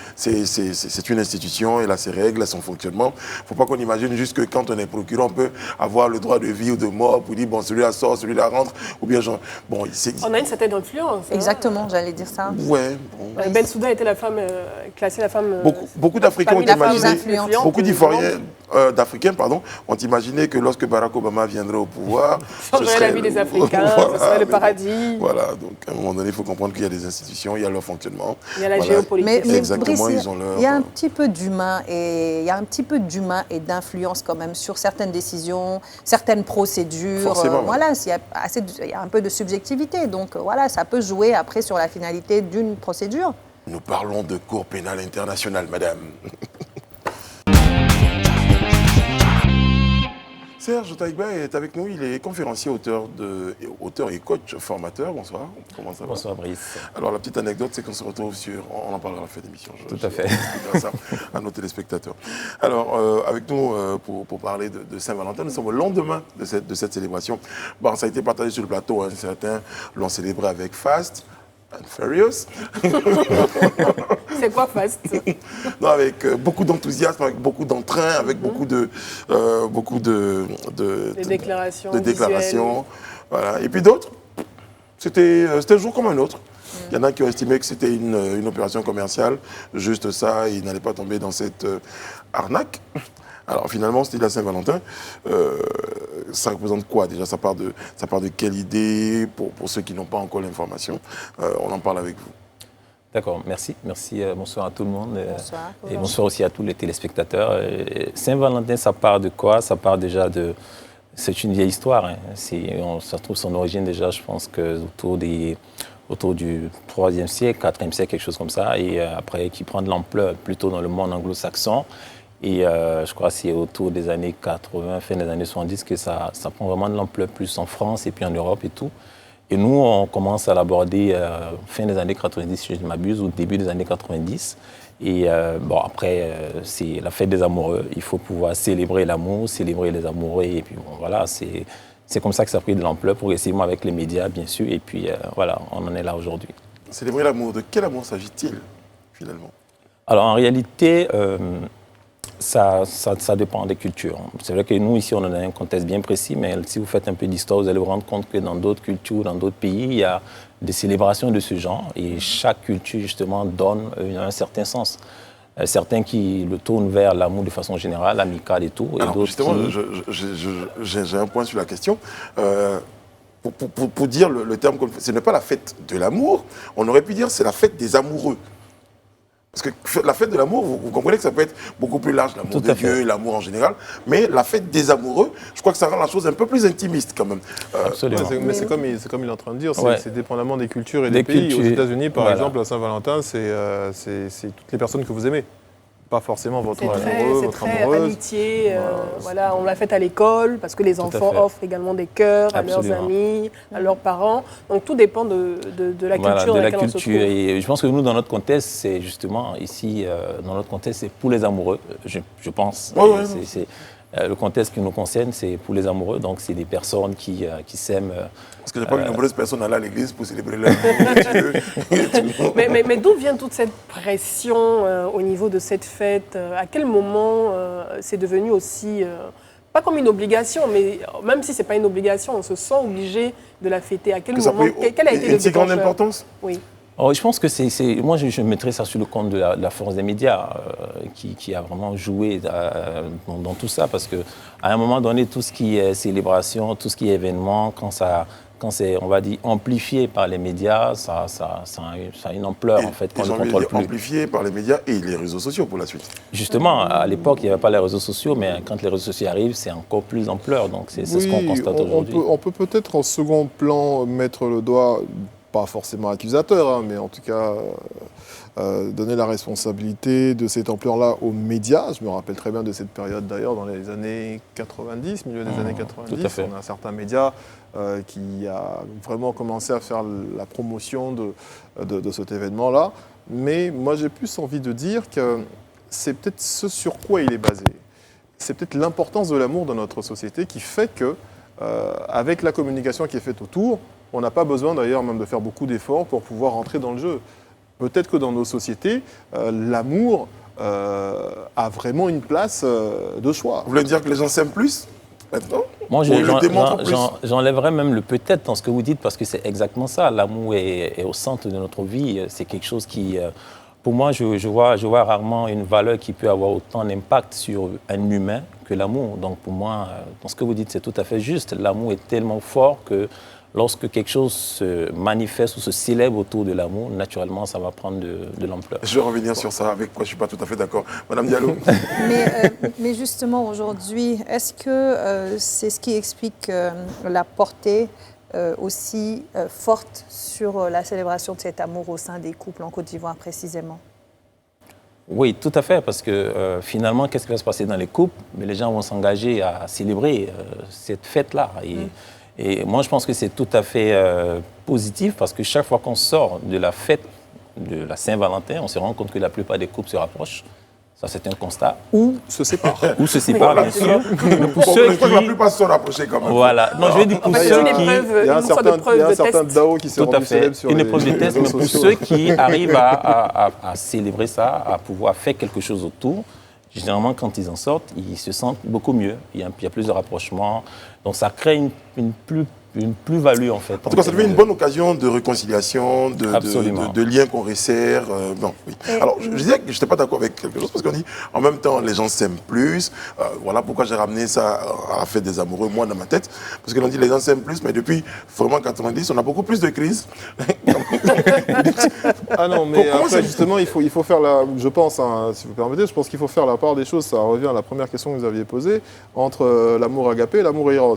Speaker 1: une institution, elle a ses règles, elle a son fonctionnement. Il ne faut pas qu'on imagine juste que quand on est procureur, on peut avoir le droit de vie ou de mort pour dire, bon, celui-là sort, celui-là rentre, ou bien genre, bon,
Speaker 3: on a une certaine influence.
Speaker 2: Exactement, j'allais dire ça.
Speaker 1: Ouais.
Speaker 3: Bon. Bensouda était classée la femme...
Speaker 1: Beaucoup d'Africains ont imaginé, beaucoup d'Ivoiriens, d'Africains, ont imaginé que lorsque Barack Obama viendrait au pouvoir...
Speaker 3: Ça changerait la vie des Africains, ce serait le paradis.
Speaker 1: Voilà, donc à un moment donné, il faut comprendre qu'il y a des institutions, il y a leur fonctionnement.
Speaker 3: Il y y a la géopolitique.
Speaker 2: Mais
Speaker 1: Exactement,
Speaker 2: Brice,
Speaker 1: ils ont leur...
Speaker 2: il y a un petit peu d'humain et d'influence quand même sur certaines décisions, certaines procédures.
Speaker 1: Forcément,
Speaker 2: Voilà, il y a un peu de subjectivité. Donc voilà, ça peut jouer après sur la finalité d'une procédure.
Speaker 1: Nous parlons de Cour pénale internationale, madame. Serge Taïba est avec nous, il est conférencier, auteur et coach formateur. Bonsoir, comment ça va?
Speaker 5: Bonsoir Brice.
Speaker 1: Alors la petite anecdote, c'est qu'on se retrouve on en parlera à la fin d'émission.
Speaker 5: Tout à fait.
Speaker 1: J'expliquerai ça à nos téléspectateurs. Alors avec nous, pour parler de Saint-Valentin, nous sommes au lendemain de cette célébration. Bon, ça a été partagé sur le plateau, hein. Certains l'ont célébré avec Fast and Furious.
Speaker 3: C'est quoi Fast?
Speaker 1: Non, avec beaucoup d'enthousiasme, avec beaucoup d'entrain, avec beaucoup de
Speaker 3: déclarations.
Speaker 1: de déclarations. Voilà. Et puis d'autres, c'était un jour comme un autre. Il y en a qui ont estimé que c'était une opération commerciale, juste ça, ils n'allaient pas tomber dans cette arnaque. Alors finalement, c'était la Saint-Valentin. Ça représente quoi déjà? Ça part de quelle idée pour ceux qui n'ont pas encore l'information? On en parle avec vous.
Speaker 5: D'accord, merci. Bonsoir à tout le monde.
Speaker 2: Bonsoir.
Speaker 5: Et bonsoir aussi à tous les téléspectateurs. Saint-Valentin, ça part de quoi? Ça part déjà de... C'est une vieille histoire. Hein. Ça trouve son origine déjà, je pense, autour du 3e siècle, 4e siècle, quelque chose comme ça. Et après, qui prend de l'ampleur plutôt dans le monde anglo-saxon. Et je crois que c'est autour des années 80, fin des années 70, que ça prend vraiment de l'ampleur plus en France et puis en Europe et tout. Et nous, on commence à l'aborder fin des années 90, si je ne m'abuse, ou début des années 90. Et bon, après, c'est la fête des amoureux. Il faut pouvoir célébrer l'amour, célébrer les amoureux. Et puis bon, voilà, c'est comme ça que ça a pris de l'ampleur, progressivement avec les médias, bien sûr. Et puis voilà, on en est là aujourd'hui.
Speaker 1: Célébrer l'amour, de quel amour s'agit-il, finalement?
Speaker 5: Alors en réalité... Ça dépend des cultures. C'est vrai que nous, ici, on est dans un contexte bien précis, mais si vous faites un peu d'histoire, vous allez vous rendre compte que dans d'autres cultures, dans d'autres pays, il y a des célébrations de ce genre et chaque culture, justement, donne un certain sens. Certains qui le tournent vers l'amour de façon générale, amicale et tout. Et
Speaker 1: alors, justement, j'ai un point sur la question. Pour dire le terme, ce n'est pas la fête de l'amour, on aurait pu dire c'est la fête des amoureux. Parce que la fête de l'amour, vous comprenez que ça peut être beaucoup plus large, l'amour de Dieu, l'amour en général. Mais la fête des amoureux, je crois que ça rend la chose un peu plus intimiste quand même.
Speaker 5: Absolument.
Speaker 4: Ouais, mais c'est comme il est en train de dire,
Speaker 5: Ouais.
Speaker 4: c'est dépendamment des cultures et des pays. Aux États-Unis, par exemple, la Saint-Valentin, c'est toutes les personnes que vous aimez. Pas forcément votre amoureux, votre
Speaker 3: très
Speaker 4: amoureuse.
Speaker 3: amitié. Voilà, on l'a faite à l'école parce que les enfants offrent également des cœurs à leurs amis, à leurs parents. Donc tout dépend de la culture dans laquelle on se trouve.
Speaker 5: Et je pense que nous, dans notre contexte, c'est justement ici, dans notre contexte, c'est pour les amoureux, je pense. Le contexte qui nous concerne, c'est pour les amoureux. Donc c'est des personnes qui s'aiment.
Speaker 1: Parce que je n'ai pas vu de nombreuses personnes aller à l'église pour célébrer l'amour de Dieu.
Speaker 3: Mais d'où vient toute cette pression au niveau de cette fête? À quel moment c'est devenu aussi, pas comme une obligation, mais même si ce n'est pas une obligation, on se sent obligé de la fêter. À quel moment? Quel a été le
Speaker 1: une si grande
Speaker 3: déclencheur?
Speaker 1: importance?
Speaker 3: Oui.
Speaker 5: Alors, je pense que moi, je mettrais ça sur le compte de la force des médias qui a vraiment joué dans tout ça. Parce qu'à un moment donné, tout ce qui est célébration, tout ce qui est événement, quand c'est, on va dire, amplifié par les médias, ça a une ampleur, en fait, qu'on ne contrôle plus.
Speaker 1: Amplifié par les médias et les réseaux sociaux pour la suite.
Speaker 5: Justement, à l'époque, il n'y avait pas les réseaux sociaux, mais quand les réseaux sociaux arrivent, c'est encore plus d'ampleur. Donc, c'est ce qu'on constate aujourd'hui.
Speaker 4: On peut peut-être en second plan mettre le doigt, pas forcément accusateur, hein, mais en tout cas donner la responsabilité de cette ampleur-là aux médias. Je me rappelle très bien de cette période d'ailleurs dans les années 90, milieu des années 90.
Speaker 5: Tout à fait.
Speaker 4: On a un certain média qui a vraiment commencé à faire la promotion de cet événement-là. Mais moi j'ai plus envie de dire que c'est peut-être ce sur quoi il est basé. C'est peut-être l'importance de l'amour dans notre société qui fait que, avec la communication qui est faite autour, on n'a pas besoin d'ailleurs même de faire beaucoup d'efforts pour pouvoir rentrer dans le jeu. Peut-être que dans nos sociétés, l'amour a vraiment une place de choix.
Speaker 1: Vous voulez dire que les gens s'aiment plus maintenant?
Speaker 5: Moi,
Speaker 1: plus
Speaker 5: j'enlèverais même le peut-être dans ce que vous dites parce que c'est exactement ça. L'amour est au centre de notre vie. C'est quelque chose qui, pour moi, je vois rarement une valeur qui peut avoir autant d'impact sur un humain que l'amour. Donc pour moi, dans ce que vous dites, c'est tout à fait juste. L'amour est tellement fort que lorsque quelque chose se manifeste ou se célèbre autour de l'amour, naturellement, ça va prendre de l'ampleur.
Speaker 1: Je vais revenir sur ça, avec quoi je ne suis pas tout à fait d'accord. Madame Diallo.
Speaker 2: Mais justement, aujourd'hui, est-ce que c'est ce qui explique la portée aussi forte sur la célébration de cet amour au sein des couples en Côte d'Ivoire précisément?
Speaker 5: Oui, tout à fait, parce que finalement, qu'est-ce qui va se passer dans les couples? Mais les gens vont s'engager à célébrer cette fête-là. Et moi, je pense que c'est tout à fait positif, parce que chaque fois qu'on sort de la fête de la Saint-Valentin, on se rend compte que la plupart des couples se rapprochent. Ça, c'est un constat. Ou
Speaker 4: se séparent.
Speaker 5: Ou se séparent, bien sûr. Mais pour ceux
Speaker 1: je crois que la plupart se sont rapprochés quand même.
Speaker 5: Voilà. Non, je vais dire pour ceux qui...
Speaker 4: Il y a un certain DAO qui s'est rendu célèbre sur
Speaker 5: une
Speaker 4: les
Speaker 5: épreuve de test, mais pour ceux qui arrivent à célébrer ça, à pouvoir faire quelque chose autour, généralement, quand ils en sortent, ils se sentent beaucoup mieux. Il y a plus de rapprochement. Donc, ça crée une plus-value, en fait.
Speaker 1: En tout cas, ça devient une bonne occasion de réconciliation, de liens qu'on resserre. Non, oui. Alors, je disais que je n'étais pas d'accord avec quelque chose, parce qu'on dit, en même temps, les gens s'aiment plus. Voilà pourquoi j'ai ramené ça à la fête des amoureux, moi, dans ma tête. Parce que l'on dit, les gens s'aiment plus, mais depuis vraiment 90, on a beaucoup plus de crises.
Speaker 4: Ah non, mais après, justement, il faut faire je pense, hein, si vous permettez, je pense qu'il faut faire la part des choses. Ça revient à la première question que vous aviez posée, entre l'amour agapé et l'amour eros.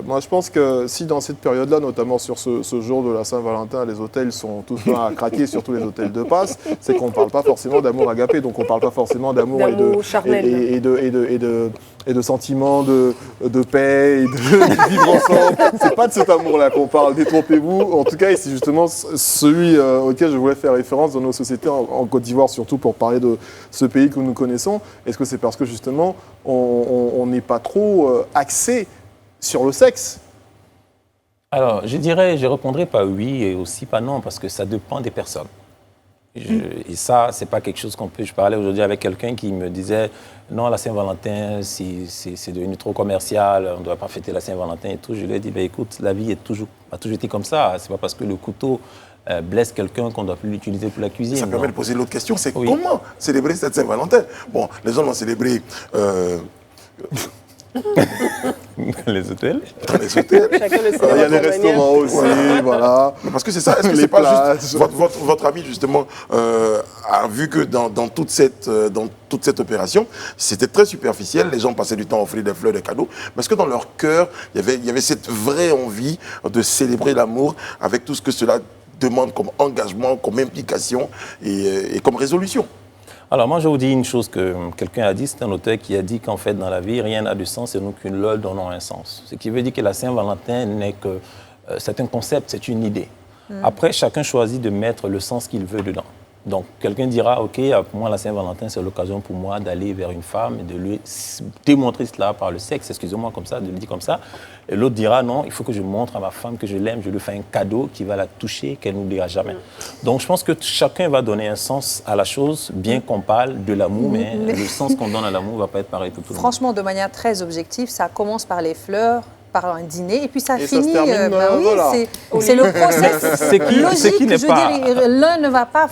Speaker 4: Moi, je pense que si dans cette période-là, notamment sur ce jour de la Saint-Valentin, les hôtels sont tous pleins à craquer, surtout les hôtels de passe, c'est qu'on ne parle pas forcément d'amour agapé, donc on ne parle pas forcément d'amour et de sentiments de paix et de vivre ensemble. C'est pas de cet amour-là qu'on parle, détrompez-vous. En tout cas, c'est justement celui auquel je voulais faire référence dans nos sociétés en Côte d'Ivoire, surtout pour parler de ce pays que nous connaissons. Est-ce que c'est parce que justement, on n'est pas trop axé sur le sexe?
Speaker 5: Alors, je répondrai pas oui et aussi pas non, parce que ça dépend des personnes. Et ça, c'est pas quelque chose qu'on peut... Je parlais aujourd'hui avec quelqu'un qui me disait « Non, la Saint-Valentin, c'est devenu trop commercial, on ne doit pas fêter la Saint-Valentin et tout. » Je lui ai dit « Écoute, la vie a toujours été comme ça. C'est pas parce que le couteau blesse quelqu'un qu'on ne doit plus l'utiliser pour la cuisine. »
Speaker 1: Ça permet de poser l'autre question, c'est comment célébrer cette Saint-Valentin? Bon, les gens l'ont célébré...
Speaker 5: Les hôtels.
Speaker 1: Les hôtels.
Speaker 4: Il y a les restaurants aussi, voilà.
Speaker 1: Parce que c'est ça, est-ce que c'est pas juste... Votre ami, justement, a vu que dans toute cette opération, c'était très superficiel, les gens passaient du temps à offrir des fleurs, des cadeaux, mais est-ce que dans leur cœur, il y avait cette vraie envie de célébrer l'amour avec tout ce que cela demande comme engagement, comme implication et comme résolution?
Speaker 5: Alors moi, je vous dis une chose que quelqu'un a dit, c'est un auteur qui a dit qu'en fait, dans la vie, rien n'a de sens et nous qu'une leur donnons un sens. Ce qui veut dire que la Saint-Valentin n'est que... c'est un concept, c'est une idée. Après, chacun choisit de mettre le sens qu'il veut dedans. Donc, quelqu'un dira, OK, pour moi, la Saint-Valentin, c'est l'occasion pour moi d'aller vers une femme et de lui démontrer cela par le sexe, excusez-moi comme ça, de le dire comme ça. Et l'autre dira, non, il faut que je montre à ma femme que je l'aime, je lui fais un cadeau qui va la toucher, qu'elle n'oubliera jamais. Donc, je pense que chacun va donner un sens à la chose, bien qu'on parle de l'amour, mais le sens qu'on donne à l'amour ne va pas être pareil pour tout le monde.
Speaker 2: Franchement, de manière très objective, ça commence par les fleurs, par un dîner, et puis ça finit...
Speaker 4: Ça se termine, voilà.
Speaker 2: C'est le process logique.
Speaker 5: Qui n'est
Speaker 2: je veux
Speaker 5: pas...
Speaker 2: dire, l'un ne va pas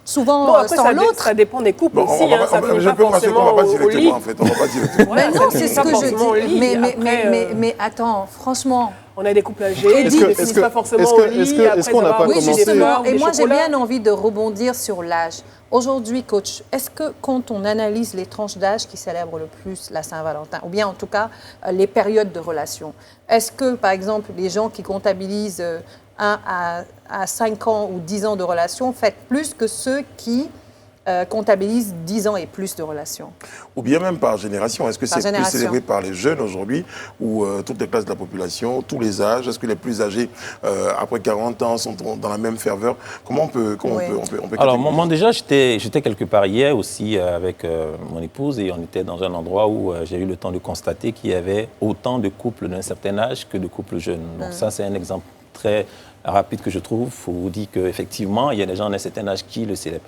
Speaker 2: souvent sans l'autre.
Speaker 3: Ça dépend des couples aussi. Ça finit
Speaker 1: je
Speaker 3: pas
Speaker 1: peux me rassurer qu'on ne va pas
Speaker 3: forcément
Speaker 1: directement, en fait. On va pas directement.
Speaker 2: Mais non, c'est ce que je dis.
Speaker 3: dis.
Speaker 2: Mais attends, franchement...
Speaker 3: On a des couples âgés qui ne finissent pas forcément au lit.
Speaker 4: Est-ce qu'on n'a pas commencé...
Speaker 2: Justement, et moi j'ai bien envie de rebondir sur l'âge. Aujourd'hui, coach, est-ce que quand on analyse les tranches d'âge qui célèbrent le plus la Saint-Valentin, ou bien en tout cas les périodes de relation, est-ce que par exemple les gens qui comptabilisent 1 à 5 ans ou 10 ans de relation font plus que ceux qui comptabilisent 10 ans et plus de relations?
Speaker 1: Ou bien même par génération. Est-ce que c'est plus célébré par les jeunes aujourd'hui ou toutes les classes de la population, tous les âges? Est-ce que les plus âgés, après 40 ans, sont dans la même ferveur? Comment on peut
Speaker 5: Alors, moi déjà, j'étais quelque part hier aussi avec mon épouse et on était dans un endroit où j'ai eu le temps de constater qu'il y avait autant de couples d'un certain âge que de couples jeunes. Donc ça, c'est un exemple très rapide que je trouve. Il faut vous dire qu'effectivement, il y a des gens d'un certain âge qui le célèbrent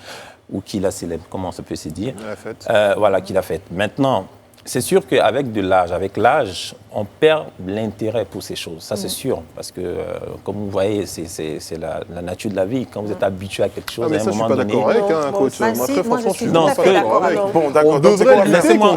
Speaker 5: ou qui la célèbrent, comment ça peut se dire.
Speaker 4: La fête.
Speaker 5: Voilà, qui l'a faite. Maintenant, C'est sûr qu'avec avec l'âge, on perd l'intérêt pour ces choses. Ça, c'est sûr. Parce que, comme vous voyez, c'est la nature de la vie. Quand vous êtes habitué à quelque chose,
Speaker 4: mais
Speaker 5: à un
Speaker 4: ça, je
Speaker 5: moment
Speaker 4: suis pas
Speaker 5: donné...
Speaker 4: d'accord avec, hein, coach.
Speaker 2: Bah,
Speaker 4: Moi,
Speaker 2: si,
Speaker 4: très
Speaker 2: moi, je
Speaker 4: franchement,
Speaker 2: suis
Speaker 4: je
Speaker 2: tout
Speaker 4: suis
Speaker 2: à
Speaker 4: pas
Speaker 2: fait
Speaker 4: d'accord
Speaker 2: d'accord
Speaker 4: avec.
Speaker 2: avec.
Speaker 1: Bon, d'accord.
Speaker 4: On
Speaker 1: Donc, c'est
Speaker 4: devrait
Speaker 1: quoi,
Speaker 4: lutter
Speaker 5: Laissez-moi,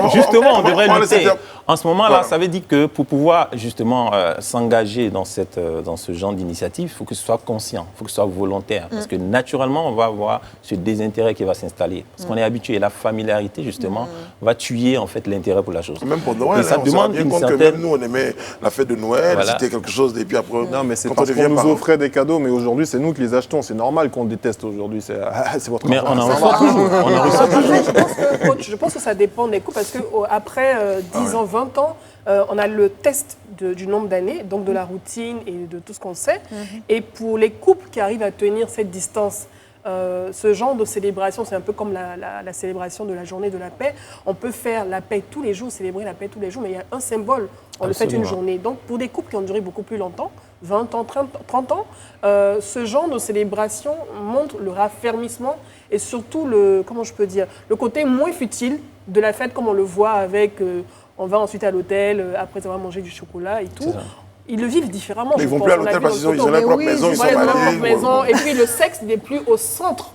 Speaker 4: contre-
Speaker 5: justement, on devrait
Speaker 1: va laisser
Speaker 5: lutter.
Speaker 1: dire.
Speaker 5: En ce moment-là,
Speaker 1: Voilà.
Speaker 5: ça veut dire que pour pouvoir justement s'engager dans ce genre d'initiative, il faut que ce soit conscient, il faut que ce soit volontaire. Parce que naturellement, on va avoir ce désintérêt qui va s'installer. Parce qu'on est habitué. Et la familiarité, justement, va tuer en fait l'intérêt pour la chose.
Speaker 1: Même pour Noël,
Speaker 5: Et ça
Speaker 1: on se rend
Speaker 5: demande
Speaker 1: bien
Speaker 5: une
Speaker 1: compte que
Speaker 5: certaine...
Speaker 1: même nous, on aimait la fête de Noël,
Speaker 5: Voilà.
Speaker 1: c'était quelque chose, et puis après,
Speaker 4: Non, mais c'est
Speaker 1: quand on
Speaker 4: parce
Speaker 1: devient
Speaker 4: qu'on nous
Speaker 1: parent.
Speaker 4: offrait des cadeaux, mais aujourd'hui, c'est nous qui les achetons. C'est normal qu'on déteste aujourd'hui. C'est votre
Speaker 5: Mais
Speaker 4: argent.
Speaker 5: on en
Speaker 4: C'est
Speaker 5: reçoit
Speaker 4: normal.
Speaker 5: toujours. On en reçoit toujours.
Speaker 3: Je pense que ça dépend des couples parce qu'après 10 ans, 20 ans, on a le test du nombre d'années, donc de la routine et de tout ce qu'on sait. Et pour les couples qui arrivent à tenir cette distance, ce genre de célébration, c'est un peu comme la célébration de la journée de la paix. On peut faire la paix tous les jours, célébrer la paix tous les jours, mais il y a un symbole. On le fait une
Speaker 5: Absolument.
Speaker 3: journée. Donc pour des couples qui ont duré beaucoup plus longtemps, 20 ans, 30 ans, ce genre de célébration montre le raffermissement et surtout le côté moins futile de la fête comme on le voit avec on va ensuite à l'hôtel après avoir mangé du chocolat et tout.
Speaker 5: C'est ça.
Speaker 3: Ils le vivent différemment.
Speaker 1: Mais ils
Speaker 3: je
Speaker 1: vont
Speaker 3: pense.
Speaker 1: plus à
Speaker 3: On l'a
Speaker 1: l'hôtel
Speaker 3: vu
Speaker 1: parce
Speaker 3: dans
Speaker 1: qu'ils
Speaker 3: le
Speaker 1: ont
Speaker 3: photo.
Speaker 1: leur propre
Speaker 2: oui,
Speaker 1: maison, ils sont
Speaker 3: Voilà, ils ont leur
Speaker 1: mariés.
Speaker 3: propre maison. Et puis le sexe n'est plus au centre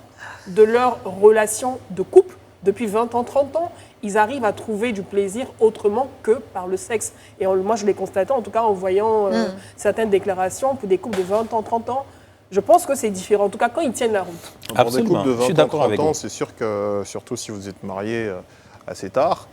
Speaker 3: de leur relation de couple. Depuis 20 ans, 30 ans, ils arrivent à trouver du plaisir autrement que par le sexe. Et moi, je l'ai constaté, en tout cas, en voyant certaines déclarations pour des couples de 20 ans, 30 ans. Je pense que c'est différent, en tout cas, quand ils tiennent la route.
Speaker 4: Pour des
Speaker 5: Absolument.
Speaker 4: couples de
Speaker 5: Je suis
Speaker 4: 20 ans,
Speaker 5: d'accord
Speaker 4: 30
Speaker 5: avec
Speaker 4: ans,
Speaker 5: vous.
Speaker 4: c'est sûr que, surtout si vous êtes mariés assez tard,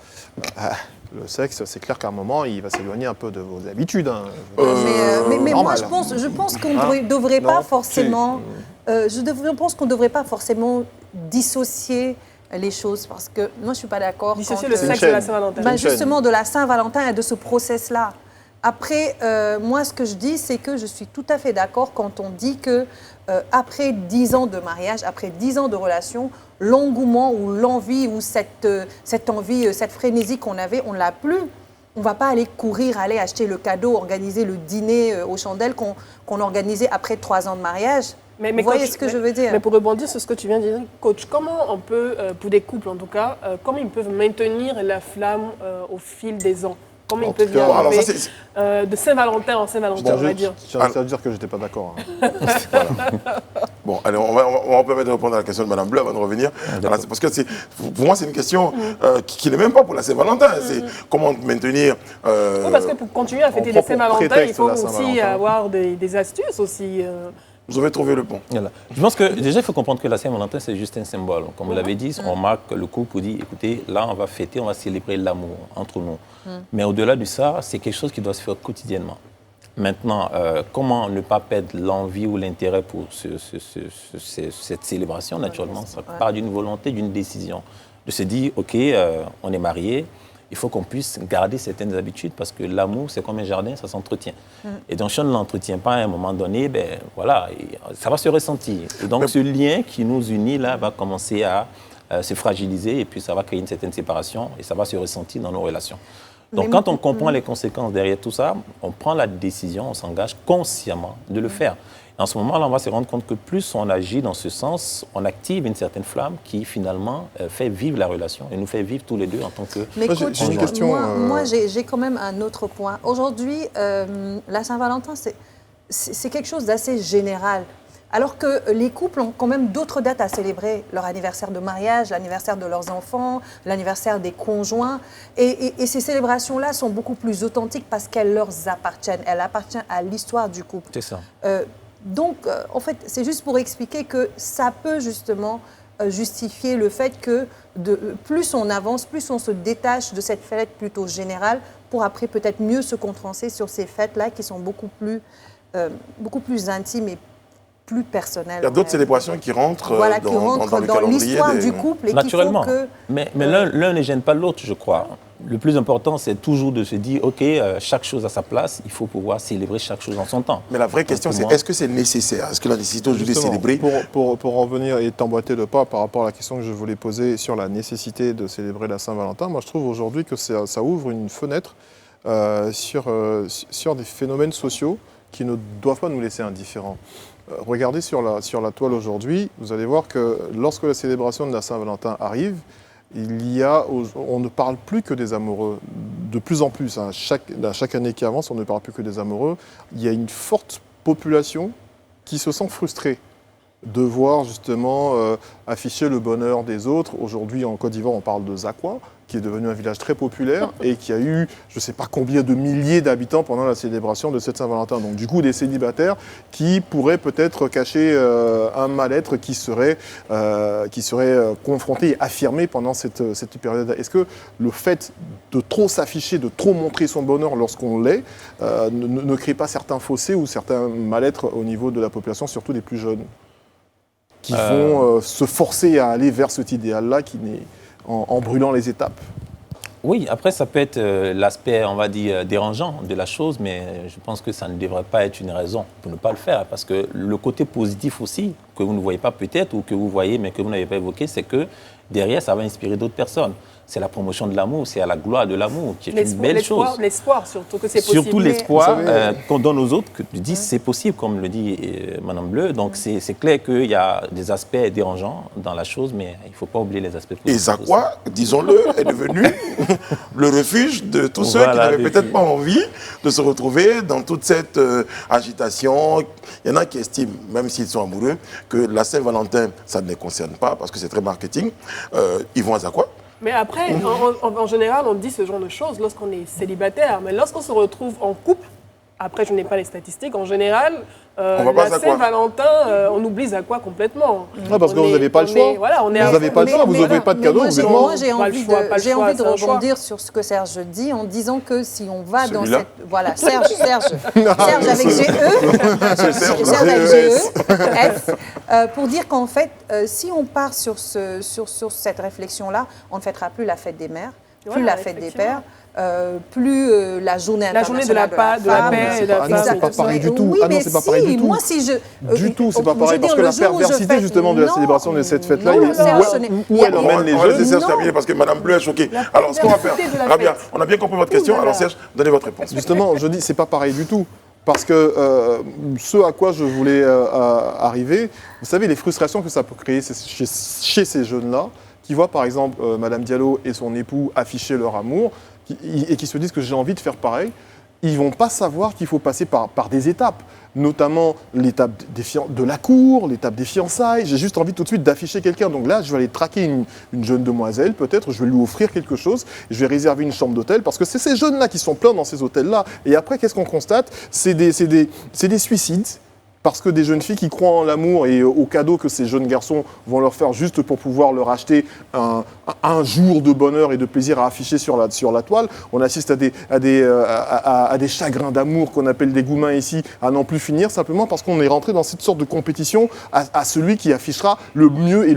Speaker 4: le sexe, c'est clair qu'à un moment, il va s'éloigner un peu de vos habitudes. Hein.
Speaker 2: Mais moi,
Speaker 4: normal.
Speaker 2: je pense qu'on
Speaker 4: Hein?
Speaker 2: ne devrait pas
Speaker 4: Non,
Speaker 2: forcément... je pense qu'on ne devrait pas forcément dissocier les choses parce que moi, je ne suis pas d'accord.
Speaker 3: Dissocier
Speaker 2: quand,
Speaker 3: le
Speaker 4: C'est une
Speaker 3: sexe de la
Speaker 4: chaîne.
Speaker 3: Saint-Valentin.
Speaker 2: Ben,
Speaker 4: une chaîne.
Speaker 2: justement, de la Saint-Valentin et de ce process-là. Après, moi, ce que je dis, c'est que je suis tout à fait d'accord quand on dit que après 10 ans de mariage, après 10 ans de relation, l'engouement ou l'envie ou cette envie, cette frénésie qu'on avait, on ne l'a plus. On ne va pas aller courir, aller acheter le cadeau, organiser le dîner aux chandelles qu'on organisait après 3 ans de mariage. Vous voyez
Speaker 3: coach,
Speaker 2: ce que je veux dire?
Speaker 3: Mais pour rebondir sur ce que tu viens de dire, coach, comment on peut, pour des couples en tout cas, comment ils peuvent maintenir la flamme au fil des ans? Comment
Speaker 4: En
Speaker 3: ils peuvent
Speaker 4: tout cas,
Speaker 3: y
Speaker 1: alors ça,
Speaker 3: arriver de Saint-Valentin en Saint-Valentin, on va dire?
Speaker 4: J'ai envie de dire que je n'étais pas d'accord. Hein.
Speaker 1: Bon, allez, on va permettre de répondre à la question de Mme Bleu avant de revenir. Voilà, parce que pour moi, c'est une question qui n'est même pas pour la Saint-Valentin. C'est comment maintenir.
Speaker 3: Oui, parce que pour continuer à fêter
Speaker 4: on
Speaker 3: les
Speaker 4: prend pour
Speaker 3: Saint-Valentin, il
Speaker 4: prétexte
Speaker 3: faut
Speaker 4: la
Speaker 3: aussi
Speaker 4: Saint-Valentin.
Speaker 3: avoir des astuces aussi.
Speaker 1: Vous avez trouvé le pont.
Speaker 5: Voilà. Je pense que déjà, il faut comprendre que la Saint-Valentin, c'est juste un symbole. Comme vous l'avez dit, on marque le couple pour dire, écoutez, là, on va fêter, on va célébrer l'amour entre nous. Mais au-delà de ça, c'est quelque chose qui doit se faire quotidiennement. Maintenant, comment ne pas perdre l'envie ou l'intérêt pour cette célébration, naturellement, ça part d'une volonté, d'une décision. De se dire, OK, on est mariés, il faut qu'on puisse garder certaines habitudes parce que l'amour, c'est comme un jardin, ça s'entretient. Et donc, si on ne l'entretient pas à un moment donné, ben, voilà, ça va se ressentir. Et donc, ce lien qui nous unit là va commencer à se fragiliser et puis ça va créer une certaine séparation et ça va se ressentir dans nos relations. Donc, quand on comprend les conséquences derrière tout ça, on prend la décision, on s'engage consciemment de le faire. Et en ce moment-là, on va se rendre compte que plus on agit dans ce sens, on active une certaine flamme qui, finalement, fait vivre la relation et nous fait vivre tous les deux en tant que...
Speaker 2: Mais
Speaker 4: Moi,
Speaker 2: coach,
Speaker 4: j'ai une question,
Speaker 2: moi j'ai quand même un autre point. Aujourd'hui, la Saint-Valentin, c'est quelque chose d'assez général. Alors que les couples ont quand même d'autres dates à célébrer, leur anniversaire de mariage, l'anniversaire de leurs enfants, l'anniversaire des conjoints. Et ces célébrations-là sont beaucoup plus authentiques parce qu'elles leur appartiennent. Elles appartiennent à l'histoire du couple.
Speaker 5: C'est ça.
Speaker 2: Donc, en fait, c'est juste pour expliquer que ça peut justement justifier le fait que plus on avance, plus on se détache de cette fête plutôt générale pour après peut-être mieux se concentrer sur ces fêtes-là qui sont beaucoup plus intimes et plus personnelles.
Speaker 1: Il y a d'autres célébrations qui rentrent
Speaker 2: Voilà,
Speaker 1: dans,
Speaker 2: qui rentrent
Speaker 1: dans le
Speaker 2: dans
Speaker 1: calendrier.
Speaker 2: l'histoire du couple et
Speaker 5: Naturellement.
Speaker 2: qui font que...
Speaker 5: Mais l'un ne gêne pas l'autre, je crois. Le plus important, c'est toujours de se dire, OK, chaque chose à sa place, il faut pouvoir célébrer chaque chose en son temps.
Speaker 1: Mais la vraie question, c'est est-ce que c'est nécessaire? Est-ce que la nécessité aujourd'hui de
Speaker 4: Justement,
Speaker 1: célébrer
Speaker 4: pour en venir et t'emboîter le pas par rapport à la question que je voulais poser sur la nécessité de célébrer la Saint-Valentin, moi je trouve aujourd'hui que ça ouvre une fenêtre sur des phénomènes sociaux qui ne doivent pas nous laisser indifférents. Regardez sur la toile aujourd'hui, vous allez voir que lorsque la célébration de la Saint-Valentin arrive, on ne parle plus que des amoureux. De plus en plus, hein, chaque année qui avance, on ne parle plus que des amoureux. Il y a une forte population qui se sent frustrée de voir justement afficher le bonheur des autres. Aujourd'hui, en Côte d'Ivoire, on parle de Zakwa, qui est devenu un village très populaire et qui a eu, je ne sais pas combien de milliers d'habitants pendant la célébration de cette Saint-Valentin. Donc du coup, des célibataires qui pourraient peut-être cacher un mal-être qui serait confronté et affirmé pendant cette période. Est-ce que le fait de trop s'afficher, de trop montrer son bonheur lorsqu'on l'est, ne crée pas certains fossés ou certains mal-être au niveau de la population, surtout des plus jeunes, qui vont se forcer à aller vers cet idéal-là en brûlant les étapes?
Speaker 5: Oui, après, ça peut être l'aspect, on va dire, dérangeant de la chose, mais je pense que ça ne devrait pas être une raison pour ne pas le faire. Parce que le côté positif aussi, que vous ne voyez pas peut-être, ou que vous voyez, mais que vous n'avez pas évoqué, c'est que derrière, ça va inspirer d'autres personnes. C'est la promotion de l'amour, c'est à la gloire de l'amour, qui est une belle chose.
Speaker 3: L'espoir, surtout que c'est possible.
Speaker 5: Surtout l'espoir qu'on donne aux autres, que tu dis c'est possible, comme le dit Madame Bleu. Donc c'est clair qu'il y a des aspects dérangeants dans la chose, mais il ne faut pas oublier les aspects positifs.
Speaker 1: Et Zakwa, disons-le, est devenu le refuge de tous ceux qui n'avaient peut-être pas envie de se retrouver dans toute cette agitation. Il y en a qui estiment, même s'ils sont amoureux, que la Saint-Valentin, ça ne les concerne pas, parce que c'est très marketing. Ils vont à Zakwa.
Speaker 3: Mais après, en général, on dit ce genre de choses lorsqu'on est célibataire. Mais lorsqu'on se retrouve en couple, après, je n'ai pas les statistiques, en général, la Saint-Valentin, on oublie Zakwa complètement.
Speaker 4: Ah, parce que vous n'avez pas le choix. Vous n'avez pas le choix, vous n'ouvez pas de cadeau, vous êtes mort.
Speaker 2: Moi, j'ai envie de rebondir sur ce que Serge dit en disant que si on va dans cette... Voilà, Serge avec GE, Serge avec GE, pour dire qu'en fait, si on part sur cette réflexion-là, on ne fêtera plus la fête des mères, plus la fête des pères, plus la journée internationale
Speaker 3: de la paix et de la femme.
Speaker 4: C'est pas pareil du tout.
Speaker 2: Oui,
Speaker 4: Ah non, c'est pas pareil du tout.
Speaker 2: Moi, si je...
Speaker 4: Du tout, c'est pas pareil. Parce que la perversité, justement, de la célébration de cette fête-là, où elle emmène les
Speaker 1: jeunes. On va laisser
Speaker 4: jeunes.
Speaker 1: terminer parce que Madame Bleu est choquée. Alors, ce qu'on va faire, Rabia, on a bien compris votre question. Alors, Serge, donnez votre réponse.
Speaker 4: Justement, je dis, c'est pas pareil du tout. Parce que ce à quoi je voulais arriver, vous savez, les frustrations que ça peut créer chez ces jeunes-là, qui voient par exemple Madame Diallo et son époux afficher leur amour, et qui se disent que j'ai envie de faire pareil, ils ne vont pas savoir qu'il faut passer par des étapes, notamment l'étape de la cour, l'étape des fiançailles. J'ai juste envie tout de suite d'afficher quelqu'un. Donc là, je vais aller traquer une jeune demoiselle, peut-être, je vais lui offrir quelque chose, je vais réserver une chambre d'hôtel, parce que c'est ces jeunes-là qui sont pleins dans ces hôtels-là. Et après, qu'est-ce qu'on constate? C'est des suicides. Parce que des jeunes filles qui croient en l'amour et aux cadeaux que ces jeunes garçons vont leur faire juste pour pouvoir leur acheter un jour de bonheur et de plaisir à afficher sur la toile. On assiste à des chagrins d'amour qu'on appelle des goumins ici, à n'en plus finir, simplement parce qu'on est rentré dans cette sorte de compétition à celui qui affichera le mieux et